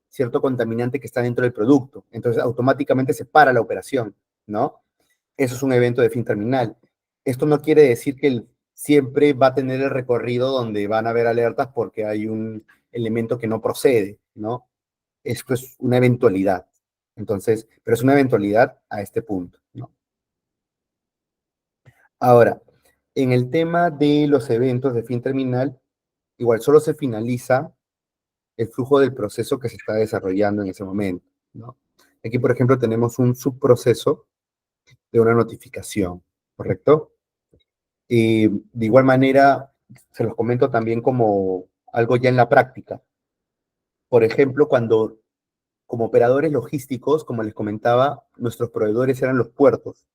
cierto contaminante que está dentro del producto. Entonces automáticamente se para la operación, ¿no? Eso es un evento de fin terminal. Esto no quiere decir que siempre va a tener el recorrido donde van a haber alertas porque hay un elemento que no procede, ¿no? Esto es una eventualidad. Entonces, pero es una eventualidad a este punto, ¿no? Ahora, en el tema de los eventos de fin terminal, igual solo se finaliza el flujo del proceso que se está desarrollando en ese momento, ¿no? Aquí, por ejemplo, tenemos un subproceso de una notificación, ¿correcto? Y de igual manera, se los comento también como algo ya en la práctica. Por ejemplo, cuando como operadores logísticos, como les comentaba, nuestros proveedores eran los puertos.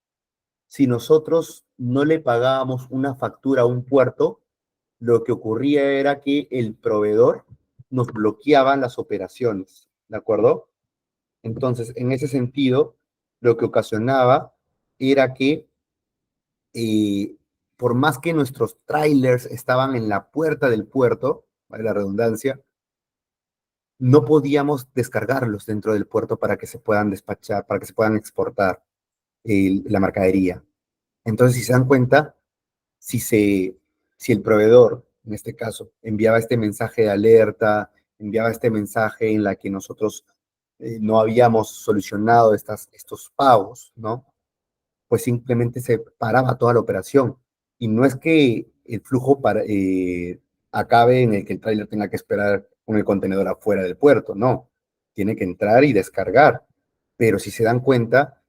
Si nosotros no le pagábamos una factura a un puerto, lo que ocurría era que el proveedor nos bloqueaba las operaciones, ¿de acuerdo? Entonces, en ese sentido, lo que ocasionaba era que eh, por más que nuestros trailers estaban en la puerta del puerto, vale la redundancia, no podíamos descargarlos dentro del puerto para que se puedan despachar, para que se puedan exportar la mercadería. Entonces, si se dan cuenta, si, se, si el proveedor, en este caso, enviaba este mensaje de alerta, enviaba este mensaje en la que nosotros no habíamos solucionado estos pagos, ¿no? Pues simplemente se paraba toda la operación. Y no es que el flujo acabe en el que el tráiler tenga que esperar con el contenedor afuera del puerto, no. Tiene que entrar y descargar. Pero si se dan cuenta,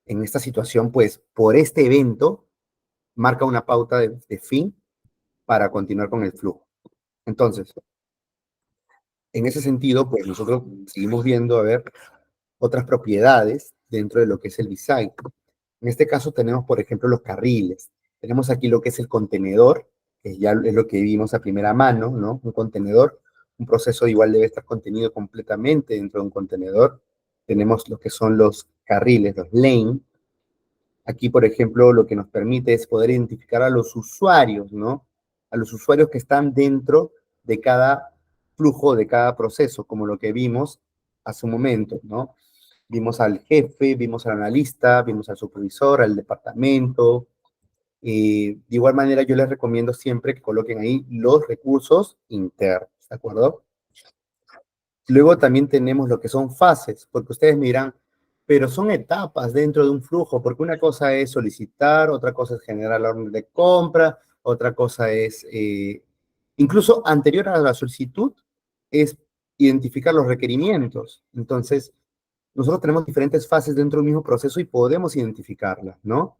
en esta situación, pues por este evento, marca una pauta de fin para continuar con el flujo. Entonces, en ese sentido, pues nosotros seguimos viendo, a ver, otras propiedades dentro de lo que es el design. En este caso tenemos, por ejemplo, los carriles. Tenemos aquí lo que es el contenedor, que ya es lo que vimos a primera mano, ¿no? Un contenedor, un proceso igual debe estar contenido completamente dentro de un contenedor. Tenemos lo que son los carriles, los lane. Aquí, por ejemplo, lo que nos permite es poder identificar a los usuarios, ¿no? A los usuarios que están dentro de cada flujo, de cada proceso, como lo que vimos hace un momento, ¿no? Vimos al jefe, vimos al analista, vimos al supervisor, al departamento. De igual manera, yo les recomiendo siempre que coloquen ahí los recursos internos, ¿de acuerdo? Luego también tenemos lo que son fases, porque ustedes me dirán, pero son etapas dentro de un flujo, porque una cosa es solicitar, otra cosa es generar la orden de compra, otra cosa es, incluso anterior a la solicitud, es identificar los requerimientos. Entonces, nosotros tenemos diferentes fases dentro del mismo proceso y podemos identificarlas, ¿no?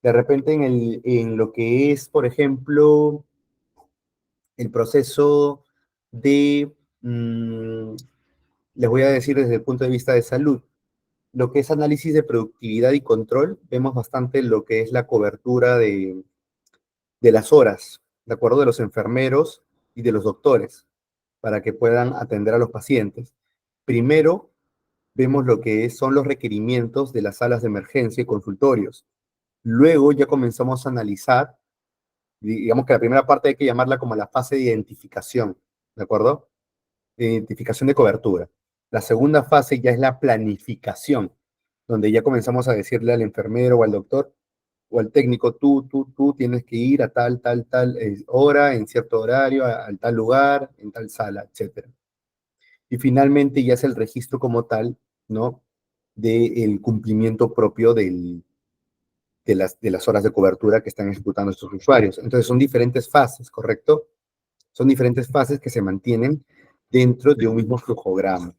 De repente en lo que es, por ejemplo, el proceso de, les voy a decir desde el punto de vista de salud, lo que es análisis de productividad y control, vemos bastante lo que es la cobertura de las horas, ¿de acuerdo? De los enfermeros y de los doctores, para que puedan atender a los pacientes. Primero, vemos lo que son los requerimientos de las salas de emergencia y consultorios. Luego ya comenzamos a analizar, digamos que la primera parte hay que llamarla como la fase de identificación, ¿de acuerdo? De identificación de cobertura. La segunda fase ya es la planificación, donde ya comenzamos a decirle al enfermero o al doctor o al técnico, tú tienes que ir a tal hora, en cierto horario, al tal lugar, en tal sala, etcétera. Y finalmente ya es el registro como tal, ¿no? Del cumplimiento propio de las horas de cobertura que están ejecutando estos usuarios. Entonces son diferentes fases, ¿correcto? Son diferentes fases que se mantienen dentro de un mismo flujograma.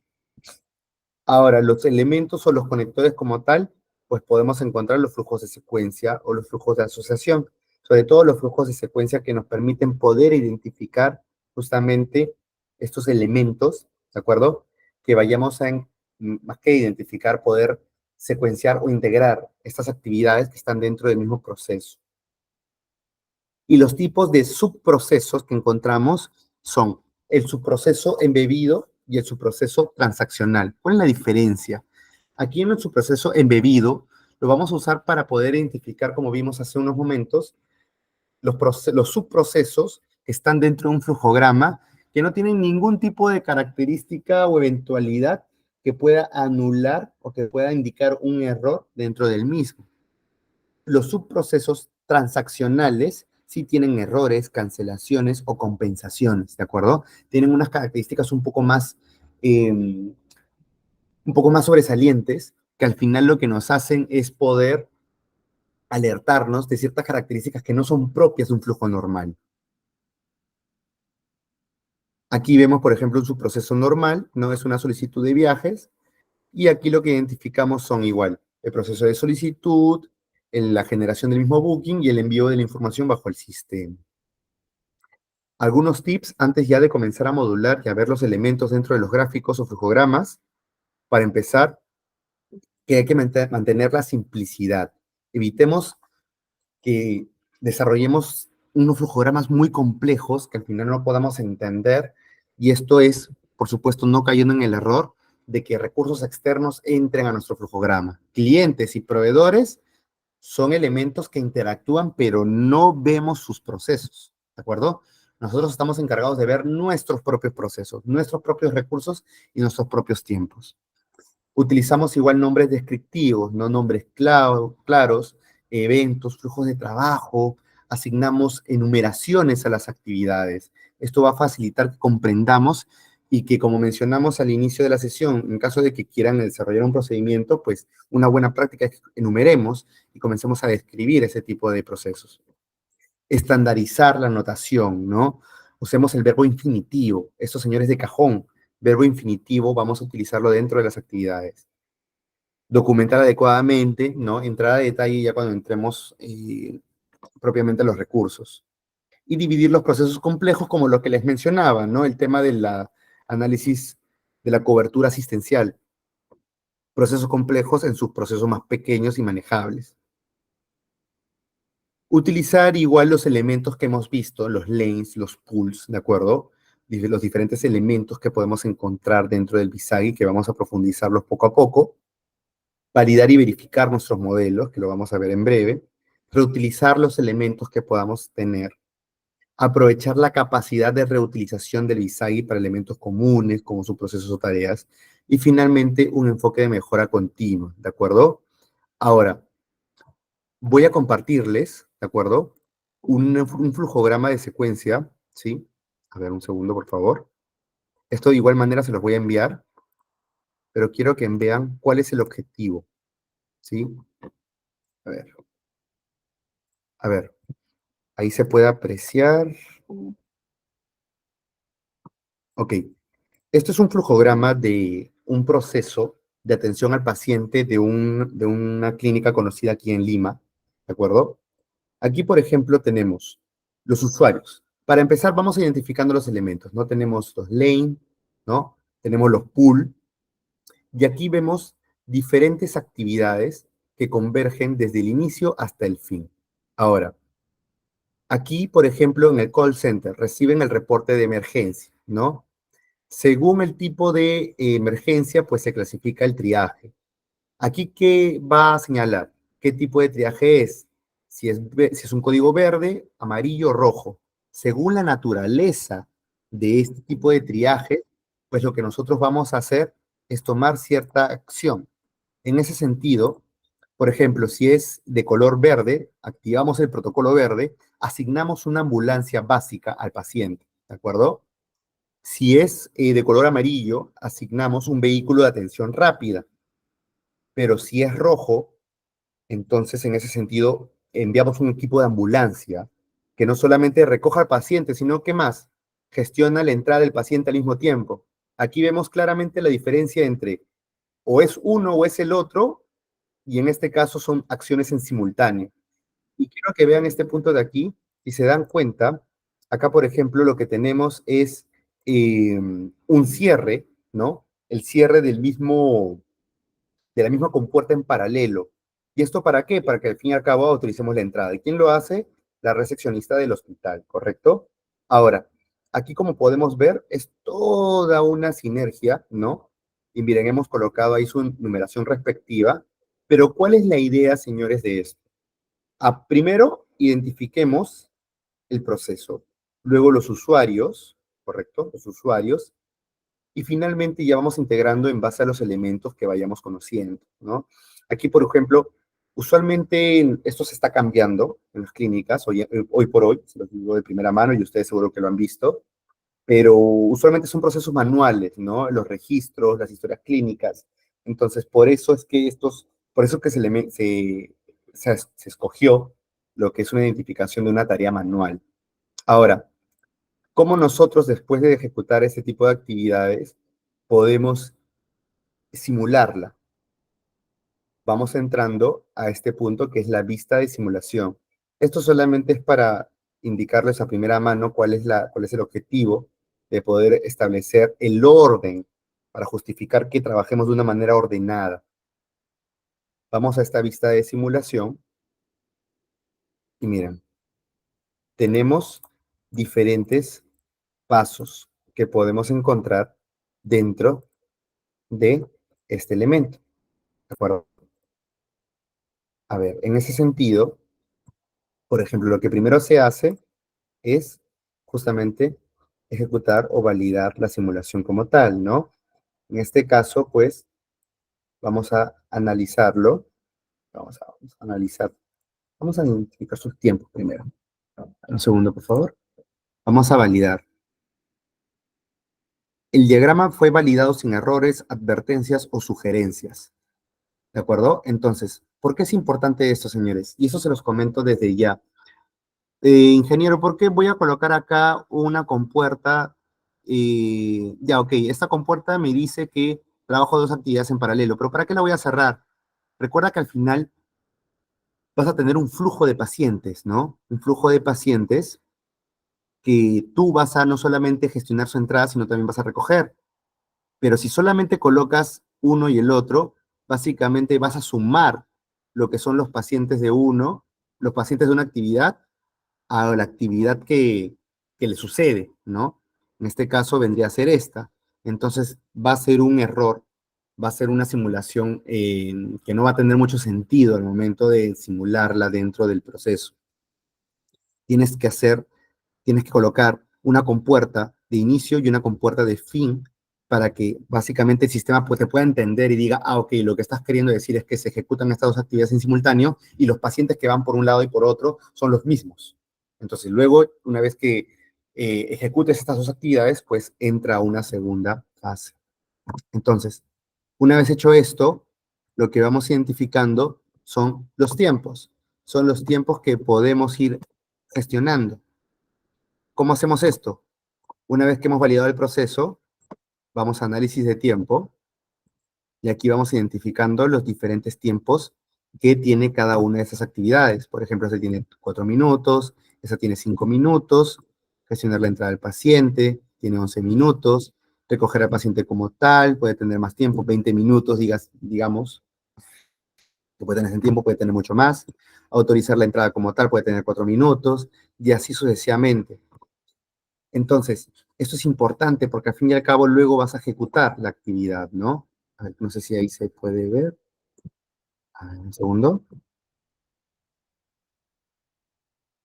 Ahora, los elementos o los conectores como tal, pues podemos encontrar los flujos de secuencia o los flujos de asociación, sobre todo los flujos de secuencia que nos permiten poder identificar justamente estos elementos, ¿de acuerdo? Que vayamos a, más que identificar, poder secuenciar o integrar estas actividades que están dentro del mismo proceso. Y los tipos de subprocesos que encontramos son el subproceso embebido y el subproceso transaccional. ¿Cuál es la diferencia? Aquí en el subproceso embebido lo vamos a usar para poder identificar, como vimos hace unos momentos, los subprocesos que están dentro de un flujograma que no tienen ningún tipo de característica o eventualidad que pueda anular o que pueda indicar un error dentro del mismo. Los subprocesos transaccionales sí tienen errores, cancelaciones o compensaciones, ¿de acuerdo? Tienen unas características un poco más sobresalientes que al final lo que nos hacen es poder alertarnos de ciertas características que no son propias de un flujo normal. Aquí vemos, por ejemplo, un subproceso normal, no es una solicitud de viajes, y aquí lo que identificamos son igual, el proceso de solicitud, la generación del mismo booking y el envío de la información bajo el sistema. Algunos tips antes ya de comenzar a modular y a ver los elementos dentro de los gráficos o flujogramas. Para empezar, que hay que mantener la simplicidad. Evitemos que desarrollemos unos flujogramas muy complejos que al final no podamos entender, y esto es, por supuesto, no cayendo en el error de que recursos externos entren a nuestro flujograma. Clientes y proveedores son elementos que interactúan, pero no vemos sus procesos, ¿de acuerdo? Nosotros estamos encargados de ver nuestros propios procesos, nuestros propios recursos y nuestros propios tiempos. Utilizamos igual nombres descriptivos, no nombres claros, eventos, flujos de trabajo, asignamos enumeraciones a las actividades. Esto va a facilitar que comprendamos y que, como mencionamos al inicio de la sesión, en caso de que quieran desarrollar un procedimiento, pues una buena práctica es que enumeremos y comencemos a describir ese tipo de procesos. Estandarizar la notación, ¿no? Usemos el verbo infinitivo. Estos señores de cajón, verbo infinitivo, vamos a utilizarlo dentro de las actividades. Documentar adecuadamente, ¿no? Entrar a detalle ya cuando entremos propiamente a los recursos. Y dividir los procesos complejos como lo que les mencionaba, ¿no? El tema del análisis de la cobertura asistencial. Procesos complejos en sus procesos más pequeños y manejables. Utilizar igual los elementos que hemos visto, los lanes, los pools, ¿de acuerdo? Los diferentes elementos que podemos encontrar dentro del Visagi, que vamos a profundizarlos poco a poco. Validar y verificar nuestros modelos, que lo vamos a ver en breve. Reutilizar los elementos que podamos tener. Aprovechar la capacidad de reutilización del Visagi para elementos comunes, como sus procesos o tareas. Y finalmente, un enfoque de mejora continua, ¿de acuerdo? Ahora, voy a compartirles, ¿de acuerdo? Un flujograma de secuencia, ¿sí? A ver, un segundo, por favor. Esto de igual manera se los voy a enviar, pero quiero que vean cuál es el objetivo, ¿sí? A ver. A ver, ahí se puede apreciar. Ok, esto es un flujograma de un proceso de atención al paciente de una clínica conocida aquí en Lima, ¿de acuerdo? Aquí, por ejemplo, tenemos los usuarios. Para empezar, vamos identificando los elementos, ¿no? Tenemos los lane, ¿no? Tenemos los pool, y aquí vemos diferentes actividades que convergen desde el inicio hasta el fin. Ahora, aquí, por ejemplo, en el call center, reciben el reporte de emergencia, ¿no? Según el tipo de emergencia, pues se clasifica el triaje. Aquí, ¿qué va a señalar? ¿Qué tipo de triaje es? Si es un código verde, amarillo, rojo. Según la naturaleza de este tipo de triaje, pues lo que nosotros vamos a hacer es tomar cierta acción. En ese sentido, por ejemplo, si es de color verde, activamos el protocolo verde, asignamos una ambulancia básica al paciente, ¿de acuerdo? Si es de color amarillo, asignamos un vehículo de atención rápida, pero si es rojo, entonces en ese sentido enviamos un equipo de ambulancia que no solamente recoja al paciente, sino que más gestiona la entrada del paciente al mismo tiempo. Aquí vemos claramente la diferencia entre o es uno o es el otro, y en este caso son acciones en simultáneo. Y quiero que vean este punto de aquí y se dan cuenta, acá por ejemplo lo que tenemos es un cierre, ¿no? El cierre de la misma compuerta en paralelo. ¿Y esto para qué? Para que al fin y al cabo autoricemos la entrada. ¿Y quién lo hace? La recepcionista del hospital, ¿correcto? Ahora, aquí como podemos ver, es toda una sinergia, ¿no? Y miren, hemos colocado ahí su numeración respectiva, pero ¿cuál es la idea, señores, de esto? Primero, identifiquemos el proceso, luego los usuarios, ¿correcto? Los usuarios, y finalmente ya vamos integrando en base a los elementos que vayamos conociendo, ¿no? Aquí, por ejemplo, usualmente esto se está cambiando en las clínicas, hoy por hoy, se los digo de primera mano y ustedes seguro que lo han visto, pero usualmente son procesos manuales, ¿no? Los registros, las historias clínicas. Entonces, por eso es que por eso que se escogió lo que es una identificación de una tarea manual. Ahora, ¿cómo nosotros, después de ejecutar este tipo de actividades, podemos simularla? Vamos entrando a este punto que es la vista de simulación. Esto solamente es para indicarles a primera mano cuál es el objetivo de poder establecer el orden para justificar que trabajemos de una manera ordenada. Vamos a esta vista de simulación y miren, tenemos diferentes pasos que podemos encontrar dentro de este elemento. ¿De acuerdo? A ver, en ese sentido, por ejemplo, lo que primero se hace es justamente ejecutar o validar la simulación como tal, ¿no? En este caso, pues, vamos a analizarlo. Vamos a analizar. Vamos a identificar sus tiempos primero. Un segundo, por favor. Vamos a validar. El diagrama fue validado sin errores, advertencias o sugerencias. ¿De acuerdo? Entonces, ¿por qué es importante esto, señores? Y eso se los comento desde ya. Ingeniero, ¿por qué voy a colocar acá una compuerta? Ya, ok, esta compuerta me dice que trabajo dos actividades en paralelo, pero ¿para qué la voy a cerrar? Recuerda que al final vas a tener un flujo de pacientes, ¿no? Un flujo de pacientes que tú vas a no solamente gestionar su entrada, sino también vas a recoger. Pero si solamente colocas uno y el otro, básicamente vas a sumar lo que son los pacientes de uno, los pacientes de una actividad, a la actividad que le sucede, ¿no? En este caso vendría a ser esta. Entonces va a ser un error, va a ser una simulación que no va a tener mucho sentido al momento de simularla dentro del proceso. Tienes que tienes que colocar una compuerta de inicio y una compuerta de fin para que básicamente el sistema pues, te pueda entender y diga, ah, ok, lo que estás queriendo decir es que se ejecutan estas dos actividades en simultáneo y los pacientes que van por un lado y por otro son los mismos. Entonces, luego, una vez que ejecutes estas dos actividades, pues entra una segunda fase. Entonces, una vez hecho esto, lo que vamos identificando son los tiempos. Son los tiempos que podemos ir gestionando. ¿Cómo hacemos esto? Una vez que hemos validado el proceso, vamos a análisis de tiempo y aquí vamos identificando los diferentes tiempos que tiene cada una de esas actividades. Por ejemplo, esa tiene 4 minutos, esa tiene 5 minutos, gestionar la entrada del paciente, tiene 11 minutos, recoger al paciente como tal, puede tener más tiempo, 20 minutos, digamos, que puede tener ese tiempo, puede tener mucho más. Autorizar la entrada como tal puede tener 4 minutos y así sucesivamente. Entonces, esto es importante porque al fin y al cabo luego vas a ejecutar la actividad, ¿no? A ver, no sé si ahí se puede ver. A ver, un segundo.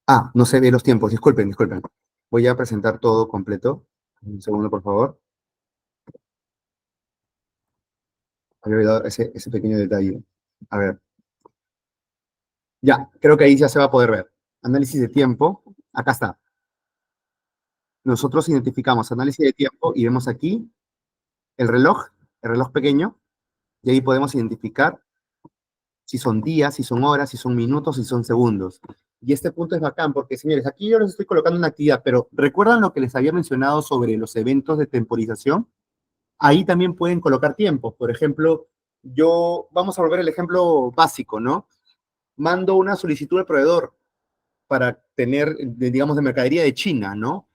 Ah, no se ve los tiempos, disculpen, disculpen. Voy a presentar todo completo. Un segundo, por favor. Había olvidado ese pequeño detalle. A ver, ya, creo que ahí ya se va a poder ver. Análisis de tiempo. Acá está. Nosotros identificamos análisis de tiempo y vemos aquí el reloj pequeño, y ahí podemos identificar si son días, si son horas, si son minutos, si son segundos. Y este punto es bacán porque, señores, aquí yo les estoy colocando una actividad, pero ¿recuerdan lo que les había mencionado sobre los eventos de temporización? Ahí también pueden colocar tiempos. Por ejemplo, vamos a volver al ejemplo básico, ¿no? Mando una solicitud al proveedor para tener, digamos, de mercadería de China, ¿no?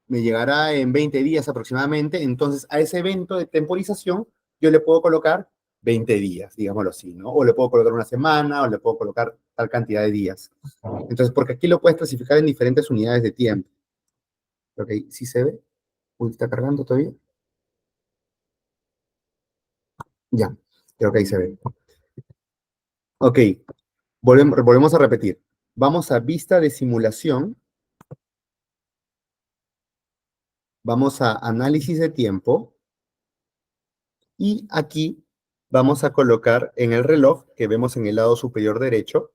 me llegará en 20 días aproximadamente, entonces a ese evento de temporización yo le puedo colocar 20 días, digámoslo así, ¿no? O le puedo colocar una semana, o le puedo colocar tal cantidad de días. Entonces, porque aquí lo puedes clasificar en diferentes unidades de tiempo. Ok, ¿sí se ve? Uy, ¿está cargando todavía? Ya, creo que ahí se ve. Ok, volvemos a repetir. Vamos a vista de simulación, vamos a análisis de tiempo, y aquí vamos a colocar en el reloj que vemos en el lado superior derecho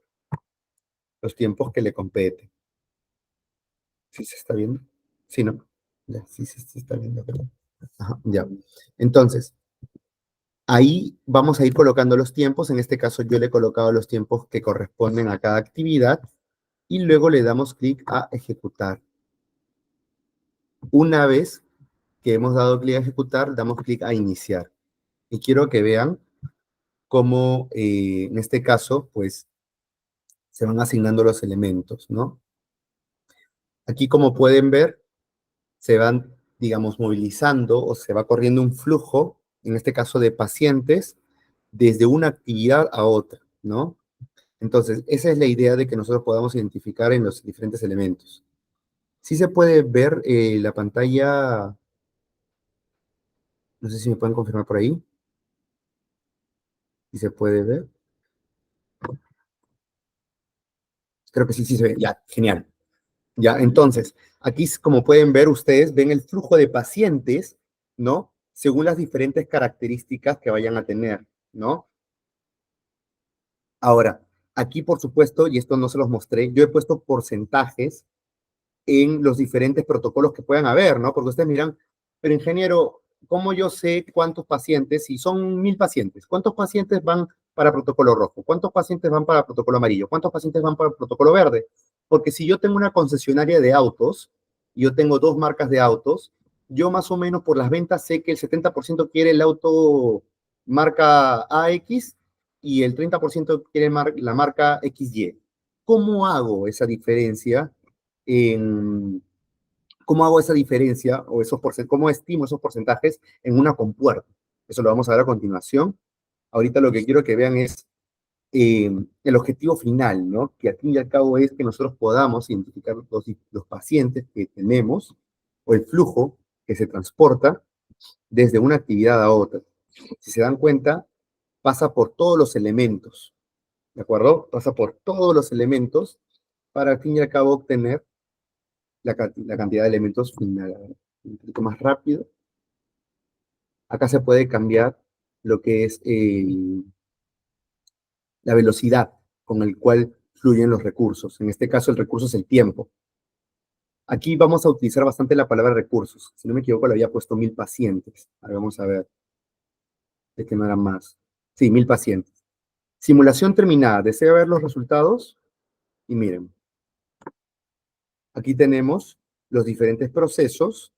los tiempos que le competen. ¿Sí se está viendo? Sí, ¿no? Ya, sí se está viendo, ¿verdad? Ajá, ya. Entonces, ahí vamos a ir colocando los tiempos. En este caso yo le he colocado los tiempos que corresponden a cada actividad y luego le damos clic a ejecutar. Una vez que hemos dado clic a ejecutar, damos clic a iniciar. Y quiero que vean cómo en este caso, pues, se van asignando los elementos, ¿no? Aquí, como pueden ver, se van, digamos, movilizando o se va corriendo un flujo, en este caso de pacientes, desde una actividad a otra, ¿no? Entonces, esa es la idea de que nosotros podamos identificar en los diferentes elementos. Sí se puede ver la pantalla, no sé si me pueden confirmar por ahí, si se puede ver. Creo que sí, sí se ve, ya, genial. Ya, entonces, aquí como pueden ver ustedes, ven el flujo de pacientes, ¿no? Según las diferentes características que vayan a tener, ¿no? Ahora, aquí por supuesto, y esto no se los mostré, yo he puesto porcentajes en los diferentes protocolos que puedan haber, ¿no? Porque ustedes miran, pero ingeniero, ¿cómo yo sé cuántos pacientes, si son 1000 pacientes, cuántos pacientes van para protocolo rojo? ¿Cuántos pacientes van para protocolo amarillo? ¿Cuántos pacientes van para protocolo verde? Porque si yo tengo una concesionaria de autos, y yo tengo dos marcas de autos, yo más o menos por las ventas sé que el 70% quiere el auto marca AX y el 30% quiere la marca XY. ¿Cómo hago esa diferencia en cómo hago esa diferencia o cómo estimo esos porcentajes en una compuerta? Eso lo vamos a ver a continuación. Ahorita lo que quiero que vean es el objetivo final, ¿no? Que al fin y al cabo es que nosotros podamos identificar los pacientes que tenemos o el flujo que se transporta desde una actividad a otra. Si se dan cuenta, pasa por todos los elementos, ¿de acuerdo? Pasa por todos los elementos para al fin y al cabo obtener la cantidad de elementos final. A ver, un poquito más rápido. Acá se puede cambiar lo que es la velocidad con el cual fluyen los recursos. En este caso, el recurso es el tiempo. Aquí vamos a utilizar bastante la palabra recursos. Si no me equivoco, le había puesto 1000 pacientes. Ahora vamos a ver. Es que no era más. Sí, 1000 pacientes. Simulación terminada. ¿Desea ver los resultados? Y miren, aquí tenemos los diferentes procesos.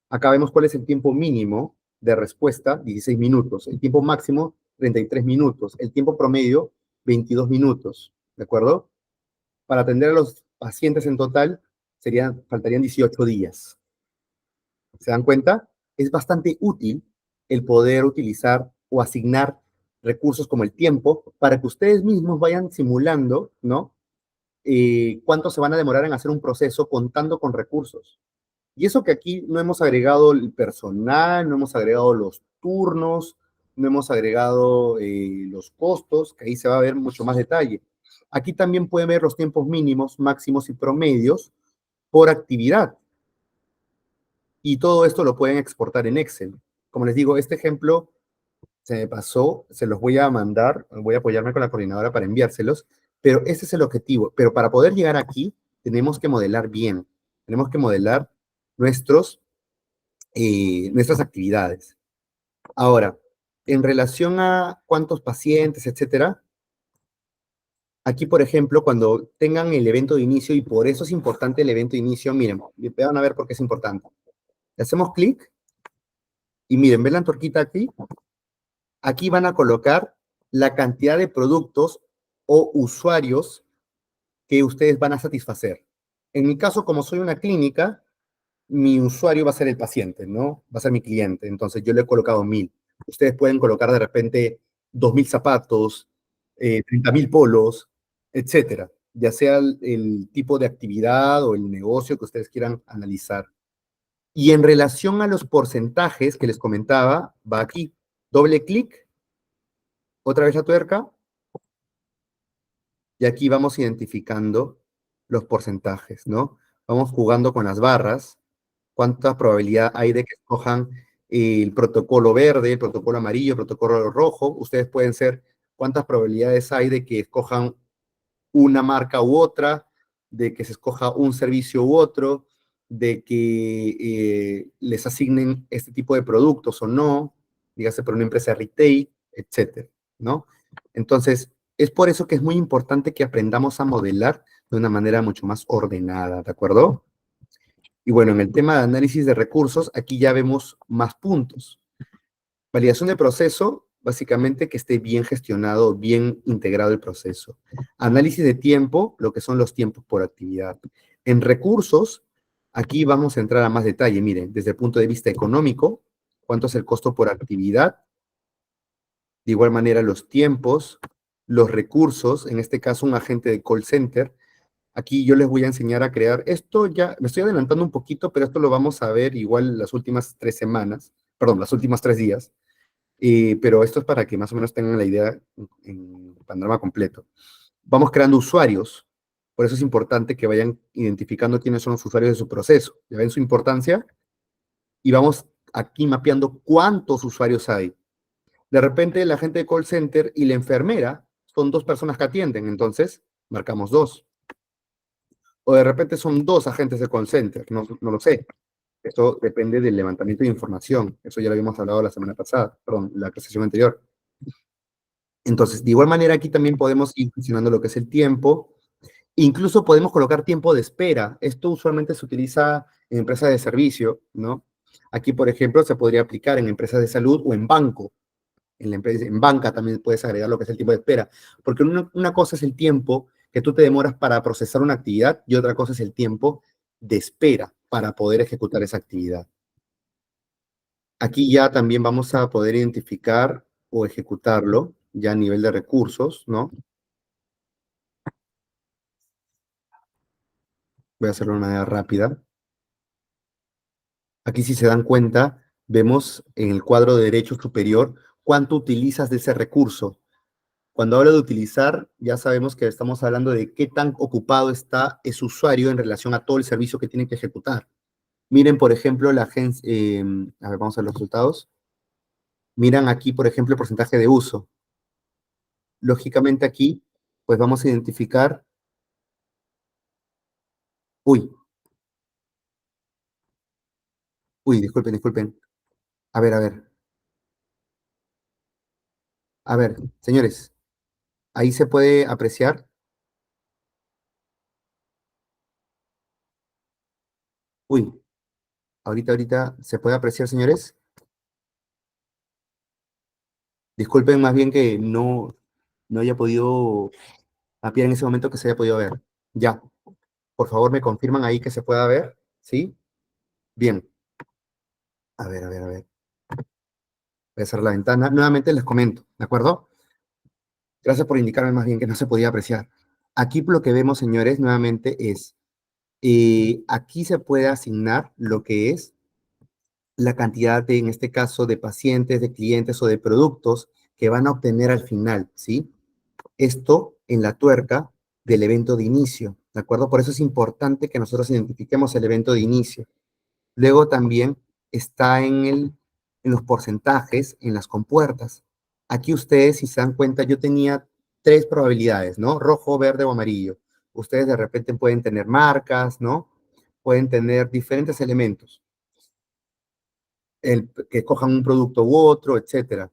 Acá vemos cuál es el tiempo mínimo de respuesta, 16 minutos. El tiempo máximo, 33 minutos. El tiempo promedio, 22 minutos. ¿De acuerdo? Para atender a los pacientes en total, faltarían 18 días. ¿Se dan cuenta? Es bastante útil el poder utilizar o asignar recursos como el tiempo para que ustedes mismos vayan simulando, ¿no? Cuánto se van a demorar en hacer un proceso contando con recursos. Y eso que aquí no hemos agregado el personal, no hemos agregado los turnos, no hemos agregado los costos, que ahí se va a ver mucho más detalle. Aquí también pueden ver los tiempos mínimos, máximos y promedios por actividad. Y todo esto lo pueden exportar en Excel. Como les digo, este ejemplo se me pasó, se los voy a mandar, voy a apoyarme con la coordinadora para enviárselos, pero ese es el objetivo. Pero para poder llegar aquí, tenemos que modelar bien. Tenemos que modelar nuestras actividades. Ahora, en relación a cuántos pacientes, etcétera, aquí, por ejemplo, cuando tengan el evento de inicio, y por eso es importante el evento de inicio, miren, van a ver por qué es importante. Le hacemos clic y miren, ¿ven la torquita aquí? Aquí van a colocar la cantidad de productos o usuarios que ustedes van a satisfacer. En mi caso, como soy una clínica, mi usuario va a ser el paciente, ¿no? Va a ser mi cliente. Entonces yo le he colocado 1000. Ustedes pueden colocar de repente 2000 zapatos, 30.000 polos, etcétera. Ya sea el tipo de actividad o el negocio que ustedes quieran analizar. Y en relación a los porcentajes que les comentaba, va aquí. Doble clic, otra vez la tuerca, y aquí vamos identificando los porcentajes, ¿no? Vamos jugando con las barras, cuánta probabilidad hay de que escojan el protocolo verde, el protocolo amarillo, el protocolo rojo. Ustedes pueden ser cuántas probabilidades hay de que escojan una marca u otra, de que se escoja un servicio u otro, de que les asignen este tipo de productos o no, dígase por una empresa retail, etcétera, ¿no? Entonces, es por eso que es muy importante que aprendamos a modelar de una manera mucho más ordenada, ¿de acuerdo? Y bueno, en el tema de análisis de recursos, aquí ya vemos más puntos. Validación de proceso, básicamente que esté bien gestionado, bien integrado el proceso. Análisis de tiempo, lo que son los tiempos por actividad. En recursos, aquí vamos a entrar a más detalle. Miren, desde el punto de vista económico, cuánto es el costo por actividad. De igual manera, los tiempos, los recursos, en este caso un agente de call center. Aquí yo les voy a enseñar a crear, esto ya, me estoy adelantando un poquito, pero esto lo vamos a ver igual las últimas 3 semanas, perdón, las últimas 3 días. Pero esto es para que más o menos tengan la idea en panorama completo. Vamos creando usuarios, por eso es importante que vayan identificando quiénes son los usuarios de su proceso. ¿Ya ven su importancia? Y vamos aquí mapeando cuántos usuarios hay. De repente, la gente de call center y la enfermera son 2 personas que atienden, entonces marcamos 2. O de repente son 2 agentes de call center, no lo sé. Esto depende del levantamiento de información. Eso ya lo habíamos hablado la semana pasada, perdón, la sesión anterior. Entonces, de igual manera, aquí también podemos ir funcionando lo que es el tiempo. Incluso podemos colocar tiempo de espera. Esto usualmente se utiliza en empresas de servicio, ¿no? Aquí, por ejemplo, se podría aplicar en empresas de salud o en banco. En banca también puedes agregar lo que es el tiempo de espera. Porque una cosa es el tiempo que tú te demoras para procesar una actividad y otra cosa es el tiempo de espera para poder ejecutar esa actividad. Aquí ya también vamos a poder identificar o ejecutarlo ya a nivel de recursos, ¿no? Voy a hacerlo de una manera rápida. Aquí, si se dan cuenta, vemos en el cuadro derecho superior cuánto utilizas de ese recurso. Cuando hablo de utilizar, ya sabemos que estamos hablando de qué tan ocupado está ese usuario en relación a todo el servicio que tiene que ejecutar. Miren, por ejemplo, la agencia, a ver, vamos a ver los resultados. Miran aquí, por ejemplo, el porcentaje de uso. Lógicamente aquí, pues vamos a identificar, uy, disculpen. A ver, señores, ahí se puede apreciar, uy, ahorita, ¿se puede apreciar, señores? Disculpen más bien que no haya podido mapear en ese momento que se haya podido ver. Ya, por favor, me confirman ahí que se pueda ver, ¿sí? Bien, a ver. Voy a cerrar la ventana. Nuevamente les comento, ¿de acuerdo? Gracias por indicarme más bien que no se podía apreciar. Aquí lo que vemos, señores, nuevamente es, aquí se puede asignar lo que es la cantidad de, en este caso, de pacientes, de clientes o de productos que van a obtener al final, ¿sí? Esto en la tuerca del evento de inicio, ¿de acuerdo? Por eso es importante que nosotros identifiquemos el evento de inicio. Luego también está en los porcentajes, en las compuertas. Aquí ustedes, si se dan cuenta, yo tenía 3 probabilidades, ¿no? Rojo, verde o amarillo. Ustedes de repente pueden tener marcas, ¿no? Pueden tener diferentes elementos, que cojan un producto u otro, etcétera.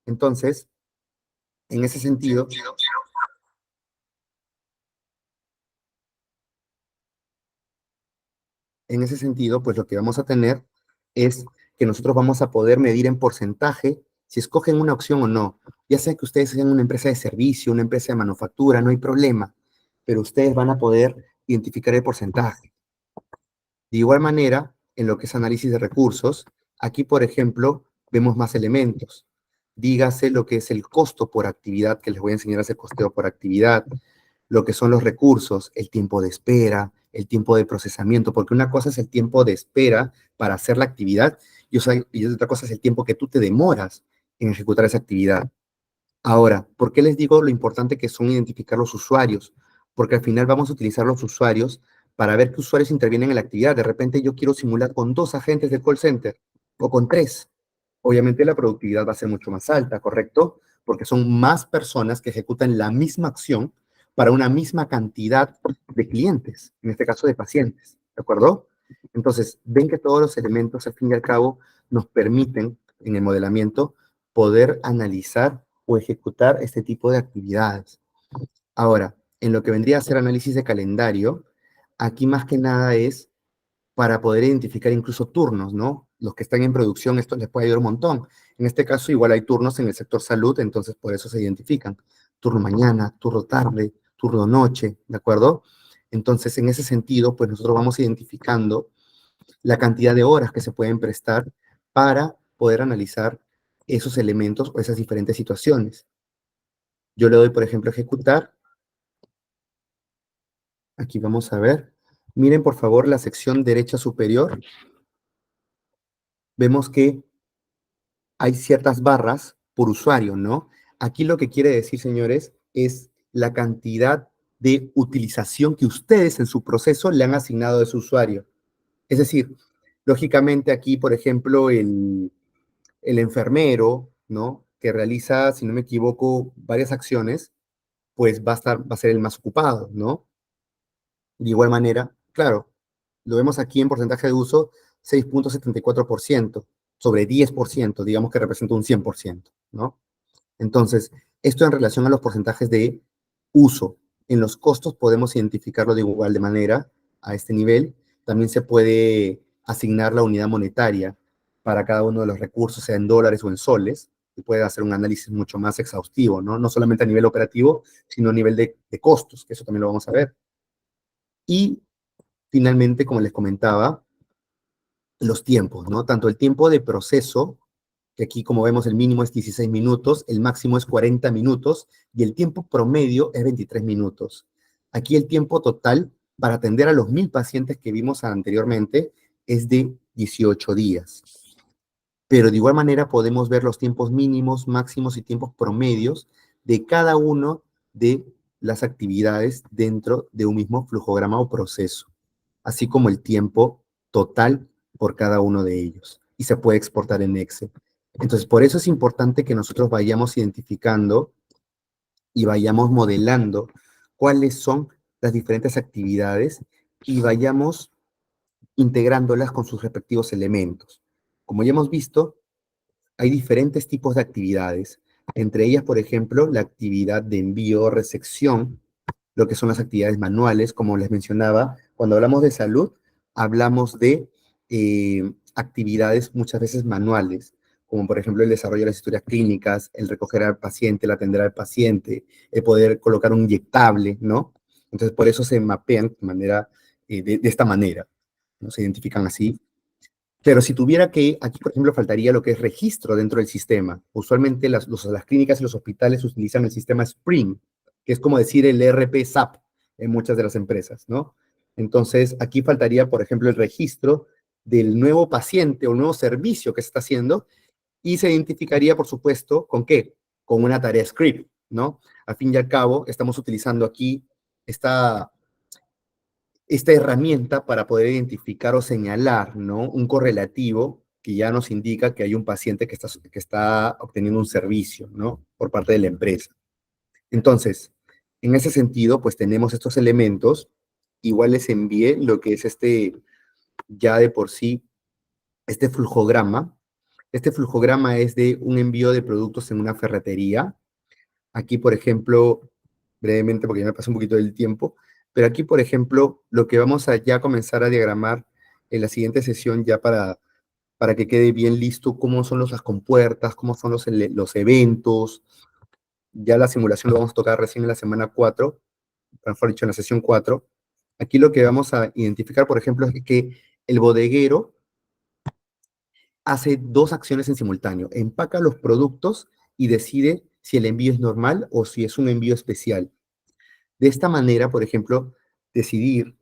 Entonces, en ese sentido, pues lo que vamos a tener es que nosotros vamos a poder medir en porcentaje si escogen una opción o no. Ya sea que ustedes sean una empresa de servicio, una empresa de manufactura, no hay problema, pero ustedes van a poder identificar el porcentaje. De igual manera, en lo que es análisis de recursos, aquí, por ejemplo, vemos más elementos. Dígase lo que es el costo por actividad, que les voy a enseñar a hacer costeo por actividad, lo que son los recursos, el tiempo de espera, el tiempo de procesamiento, porque una cosa es el tiempo de espera para hacer la actividad y otra cosa es el tiempo que tú te demoras en ejecutar esa actividad. Ahora, ¿por qué les digo lo importante que son identificar los usuarios? Porque al final vamos a utilizar los usuarios para ver qué usuarios intervienen en la actividad. De repente yo quiero simular con 2 agentes de call center o con 3. Obviamente la productividad va a ser mucho más alta, ¿correcto? Porque son más personas que ejecutan la misma acción para una misma cantidad de clientes, en este caso de pacientes, ¿de acuerdo? Entonces, ven que todos los elementos, al fin y al cabo, nos permiten, en el modelamiento, poder analizar o ejecutar este tipo de actividades. Ahora, en lo que vendría a ser análisis de calendario, aquí más que nada es para poder identificar incluso turnos, ¿no? Los que están en producción, esto les puede ayudar un montón. En este caso, igual hay turnos en el sector salud, entonces por eso se identifican. Turno mañana, turno tarde, turno noche, ¿de acuerdo? Entonces, en ese sentido, pues nosotros vamos identificando la cantidad de horas que se pueden prestar para poder analizar esos elementos o esas diferentes situaciones. Yo le doy, por ejemplo, ejecutar. Aquí vamos a ver. Miren, por favor, la sección derecha superior. Vemos que hay ciertas barras por usuario, ¿no? Aquí lo que quiere decir, señores, es la cantidad de utilización que ustedes en su proceso le han asignado a ese usuario. Es decir, lógicamente aquí, por ejemplo, el enfermero, ¿no? Que realiza, si no me equivoco, varias acciones, pues va a ser el más ocupado, ¿no? De igual manera, claro, lo vemos aquí en porcentaje de uso, 6,74% sobre 10%, digamos que representa un 100%, ¿no? Entonces, esto en relación a los porcentajes de uso. En los costos podemos identificarlo de igual de manera a este nivel. También se puede asignar la unidad monetaria para cada uno de los recursos, sea en dólares o en soles, y puede hacer un análisis mucho más exhaustivo, ¿no? No solamente a nivel operativo, sino a nivel de costos, que eso también lo vamos a ver. Y finalmente, como les comentaba, los tiempos, ¿no? Tanto el tiempo de proceso, que aquí como vemos el mínimo es 16 minutos, el máximo es 40 minutos y el tiempo promedio es 23 minutos. Aquí el tiempo total para atender a los 1,000 pacientes que vimos anteriormente es de 18 días. Pero de igual manera podemos ver los tiempos mínimos, máximos y tiempos promedios de cada uno de las actividades dentro de un mismo flujograma o proceso, así como el tiempo total por cada uno de ellos. Y se puede exportar en Excel. Entonces, por eso es importante que nosotros vayamos identificando y vayamos modelando cuáles son las diferentes actividades y vayamos integrándolas con sus respectivos elementos. Como ya hemos visto, hay diferentes tipos de actividades. Entre ellas, por ejemplo, la actividad de envío o recepción, lo que son las actividades manuales, como les mencionaba, cuando hablamos de salud, hablamos de actividades muchas veces manuales, como por ejemplo el desarrollo de las historias clínicas, el recoger al paciente, el atender al paciente, el poder colocar un inyectable, ¿no? Entonces, por eso se mapean de esta manera, ¿no? Se identifican así. Pero si tuviera que, aquí por ejemplo faltaría lo que es registro dentro del sistema. Usualmente las clínicas y los hospitales utilizan el sistema Spring, que es como decir el ERP SAP en muchas de las empresas, ¿no? Entonces, aquí faltaría, por ejemplo, el registro del nuevo paciente o nuevo servicio que se está haciendo y se identificaría, por supuesto, ¿con qué? Con una tarea script, ¿no? Al fin y al cabo, estamos utilizando aquí esta herramienta para poder identificar o señalar, ¿no? Un correlativo que ya nos indica que hay un paciente que está obteniendo un servicio, ¿no? Por parte de la empresa. Entonces, en ese sentido, pues tenemos estos elementos. Igual les envié lo que es ya de por sí, este flujograma. Este flujograma es de un envío de productos en una ferretería. Aquí, por ejemplo, brevemente, porque ya me pasó un poquito del tiempo, pero aquí, por ejemplo, lo que vamos a ya comenzar a diagramar en la siguiente sesión, ya para que quede bien listo, cómo son las compuertas, cómo son los eventos. Ya la simulación lo vamos a tocar recién en la semana 4, mejor dicho, en la sesión 4. Aquí lo que vamos a identificar, por ejemplo, es que el bodeguero hace dos acciones en simultáneo. Empaca los productos y decide si el envío es normal o si es un envío especial. De esta manera, por ejemplo, decidir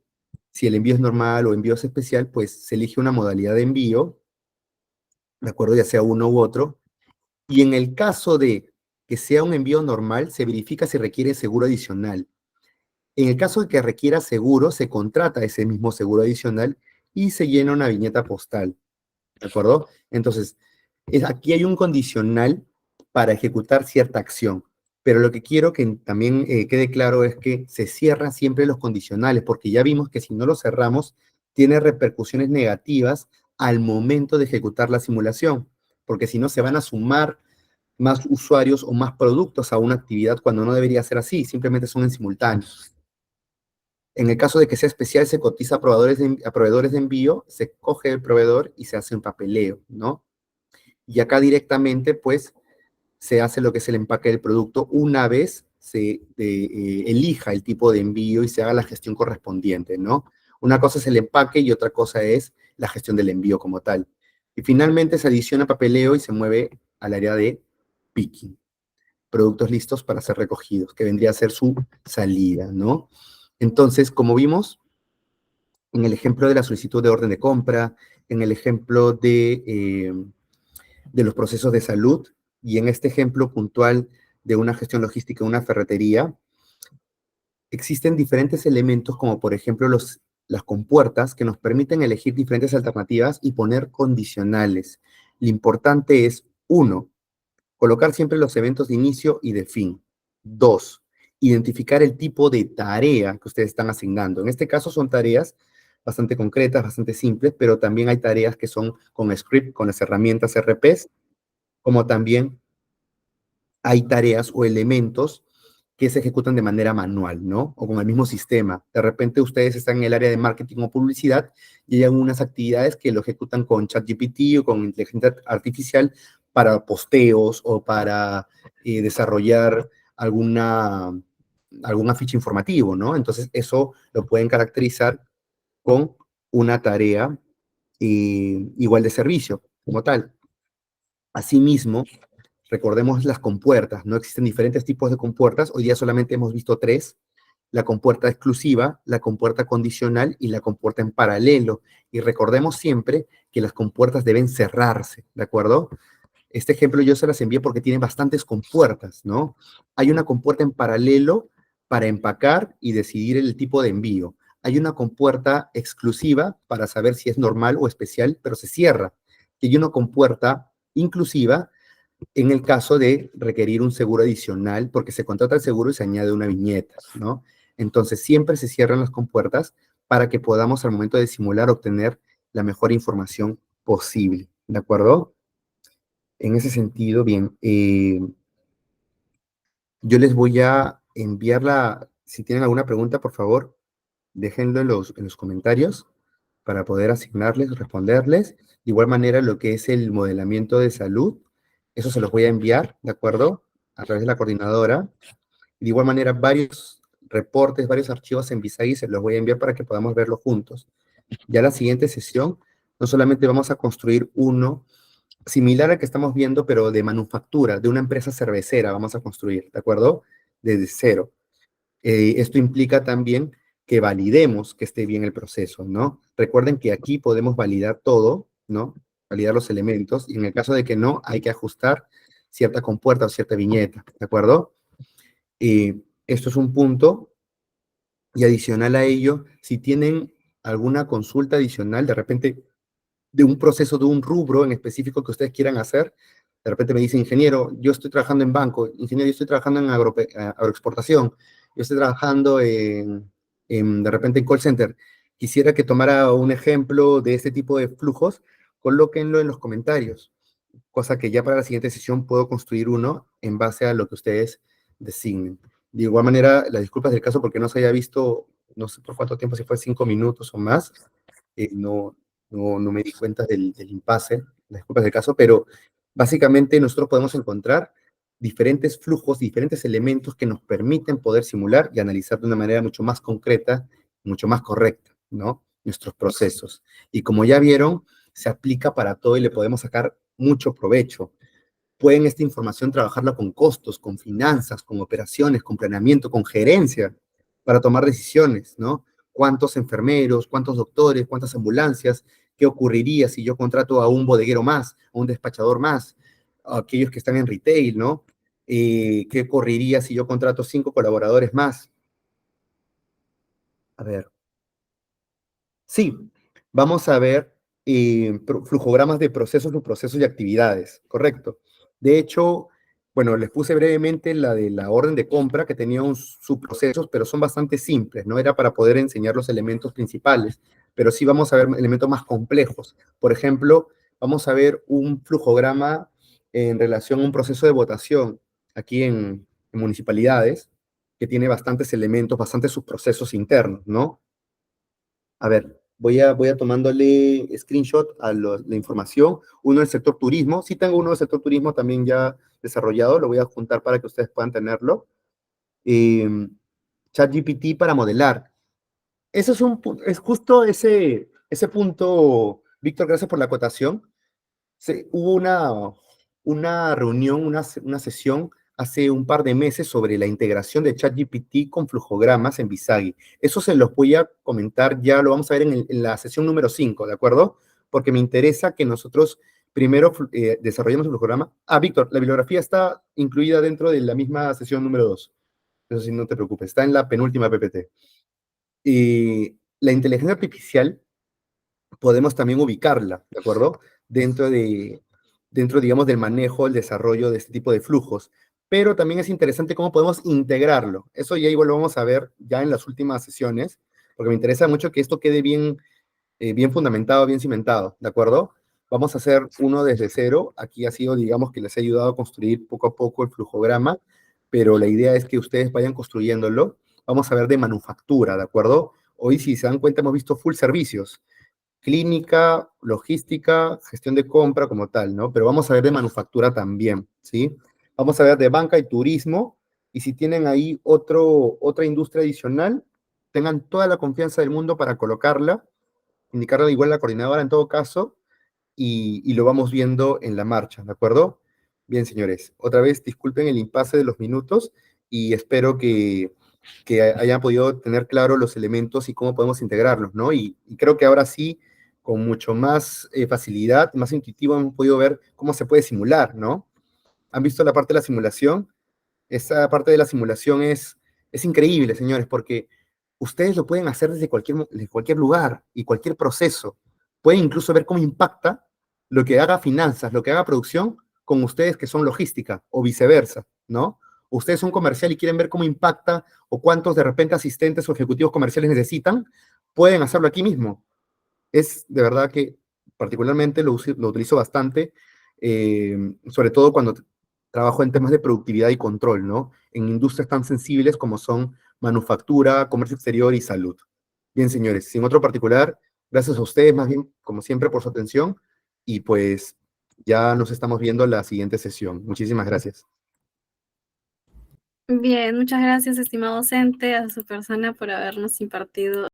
si el envío es normal o envío es especial, pues se elige una modalidad de envío, de acuerdo, ya sea uno u otro, y en el caso de que sea un envío normal, se verifica si requiere seguro adicional. En el caso de que requiera seguro, se contrata ese mismo seguro adicional y se llena una viñeta postal. ¿De acuerdo? Entonces, aquí hay un condicional para ejecutar cierta acción, pero lo que quiero que también quede claro es que se cierran siempre los condicionales, porque ya vimos que si no los cerramos, tiene repercusiones negativas al momento de ejecutar la simulación, porque si no se van a sumar más usuarios o más productos a una actividad cuando no debería ser así, simplemente son en simultáneo. En el caso de que sea especial, se cotiza a proveedores de envío, se coge el proveedor y se hace un papeleo, ¿no? Y acá directamente, pues, se hace lo que es el empaque del producto una vez se elija el tipo de envío y se haga la gestión correspondiente, ¿no? Una cosa es el empaque y otra cosa es la gestión del envío como tal. Y finalmente se adiciona papeleo y se mueve al área de picking, productos listos para ser recogidos, que vendría a ser su salida, ¿no? Entonces, como vimos, en el ejemplo de la solicitud de orden de compra, en el ejemplo de los procesos de salud y en este ejemplo puntual de una gestión logística en una ferretería, existen diferentes elementos como por ejemplo las compuertas que nos permiten elegir diferentes alternativas y poner condicionales. Lo importante es, uno, colocar siempre los eventos de inicio y de fin. Dos, identificar el tipo de tarea que ustedes están asignando. En este caso son tareas bastante concretas, bastante simples, pero también hay tareas que son con script, con las herramientas RPs, como también hay tareas o elementos que se ejecutan de manera manual, ¿no? O con el mismo sistema. De repente ustedes están en el área de marketing o publicidad y hay algunas actividades que lo ejecutan con ChatGPT o con inteligencia artificial para posteos o para desarrollar algún afiche informativo, ¿no? Entonces eso lo pueden caracterizar con una tarea igual de servicio como tal. Asimismo, recordemos las compuertas, ¿no? Existen diferentes tipos de compuertas. Hoy día solamente hemos visto tres: la compuerta exclusiva, la compuerta condicional y la compuerta en paralelo. Y recordemos siempre que las compuertas deben cerrarse, ¿de acuerdo? Este ejemplo yo se las envié porque tiene bastantes compuertas, ¿no? Hay una compuerta en paralelo para empacar y decidir el tipo de envío. Hay una compuerta exclusiva para saber si es normal o especial, pero se cierra. Y hay una compuerta inclusiva en el caso de requerir un seguro adicional, porque se contrata el seguro y se añade una viñeta, ¿no? Entonces, siempre se cierran las compuertas para que podamos, al momento de simular, obtener la mejor información posible, ¿de acuerdo? En ese sentido, bien, yo les voy a enviar si tienen alguna pregunta, por favor, déjenlo en los comentarios para poder asignarles, responderles. De igual manera, lo que es el modelamiento de salud, eso se los voy a enviar, ¿de acuerdo? A través de la coordinadora. De igual manera, varios reportes, varios archivos en Visagui se los voy a enviar para que podamos verlo juntos. Ya la siguiente sesión, no solamente vamos a construir uno similar al que estamos viendo, pero de manufactura, de una empresa cervecera vamos a construir, ¿de acuerdo? Desde cero. Esto implica también que validemos que esté bien el proceso, ¿no? Recuerden que aquí podemos validar todo, ¿no? Validar los elementos, y en el caso de que no, hay que ajustar cierta compuerta o cierta viñeta, ¿de acuerdo? Esto es un punto, y adicional a ello, si tienen alguna consulta adicional, de repente de un proceso, de un rubro en específico que ustedes quieran hacer. De repente me dice, ingeniero, yo estoy trabajando en banco, ingeniero, yo estoy trabajando en agroexportación, yo estoy trabajando de repente en call center. Quisiera que tomara un ejemplo de este tipo de flujos, colóquenlo en los comentarios, cosa que ya para la siguiente sesión puedo construir uno en base a lo que ustedes designen. De igual manera, las disculpas del caso porque no se haya visto, no sé por cuánto tiempo, si fue 5 minutos o más, no me di cuenta del impasse, las disculpas del caso, pero básicamente nosotros podemos encontrar diferentes flujos, diferentes elementos que nos permiten poder simular y analizar de una manera mucho más concreta, mucho más correcta, ¿no? Nuestros procesos. Y como ya vieron, se aplica para todo y le podemos sacar mucho provecho. Pueden esta información trabajarla con costos, con finanzas, con operaciones, con planeamiento, con gerencia, para tomar decisiones, ¿no? ¿Cuántos enfermeros, cuántos doctores, cuántas ambulancias? ¿Qué ocurriría si yo contrato a un bodeguero más, a un despachador más, a aquellos que están en retail, ¿no? ¿Qué ocurriría si yo contrato 5 colaboradores más? A ver, sí, vamos a ver flujogramas de procesos, subprocesos y actividades, correcto. De hecho, bueno, les puse brevemente la de la orden de compra que tenía un subprocesos, pero son bastante simples, ¿no? Era para poder enseñar los elementos principales, pero sí vamos a ver elementos más complejos. Por ejemplo, vamos a ver un flujograma en relación a un proceso de votación aquí en municipalidades, que tiene bastantes elementos, bastantes subprocesos internos, ¿no? A ver, voy a tomándole screenshot a la información. Uno del sector turismo. Sí tengo uno del sector turismo también ya desarrollado. Lo voy a juntar para que ustedes puedan tenerlo. Eh, ChatGPT para modelar. Eso es justo ese punto, Víctor, gracias por la acotación. Hubo una reunión, una sesión hace un par de meses sobre la integración de ChatGPT con flujogramas en Visagi. Eso se los voy a comentar, ya lo vamos a ver en la sesión número 5, ¿de acuerdo? Porque me interesa que nosotros primero desarrollemos el flujograma. Ah, Víctor, la bibliografía está incluida dentro de la misma sesión número 2. Eso sí, no te preocupes, está en la penúltima PPT. La inteligencia artificial podemos también ubicarla, ¿de acuerdo? Dentro, digamos, del manejo, el desarrollo de este tipo de flujos. Pero también es interesante cómo podemos integrarlo. Eso ya igual lo vamos a ver ya en las últimas sesiones, porque me interesa mucho que esto quede bien fundamentado, bien cimentado, ¿de acuerdo? Vamos a hacer uno desde cero. Aquí ha sido, digamos, que les he ayudado a construir poco a poco el flujograma, pero la idea es que ustedes vayan construyéndolo. Vamos a ver de manufactura, ¿de acuerdo? Hoy, si se dan cuenta, hemos visto full servicios, clínica, logística, gestión de compra como tal, ¿no? Pero vamos a ver de manufactura también, ¿sí? Vamos a ver de banca y turismo, y si tienen ahí otra industria adicional, tengan toda la confianza del mundo para colocarla, indicarle igual a la coordinadora en todo caso, y lo vamos viendo en la marcha, ¿de acuerdo? Bien, señores, otra vez disculpen el impasse de los minutos y espero que hayan podido tener claro los elementos y cómo podemos integrarlos, ¿no? Y creo que ahora sí, con mucho más facilidad, más intuitivo, hemos podido ver cómo se puede simular, ¿no? ¿Han visto la parte de la simulación? Esa parte de la simulación es increíble, señores, porque ustedes lo pueden hacer desde cualquier lugar y cualquier proceso. Pueden incluso ver cómo impacta lo que haga finanzas, lo que haga producción con ustedes que son logística o viceversa, ¿no? Ustedes son comercial y quieren ver cómo impacta o cuántos de repente asistentes o ejecutivos comerciales necesitan, pueden hacerlo aquí mismo. Es de verdad que particularmente lo utilizo bastante, sobre todo cuando trabajo en temas de productividad y control, ¿no? En industrias tan sensibles como son manufactura, comercio exterior y salud. Bien, señores, sin otro particular, gracias a ustedes más bien, como siempre, por su atención y pues ya nos estamos viendo en la siguiente sesión. Muchísimas gracias. Bien, muchas gracias, estimado docente, a su persona por habernos impartido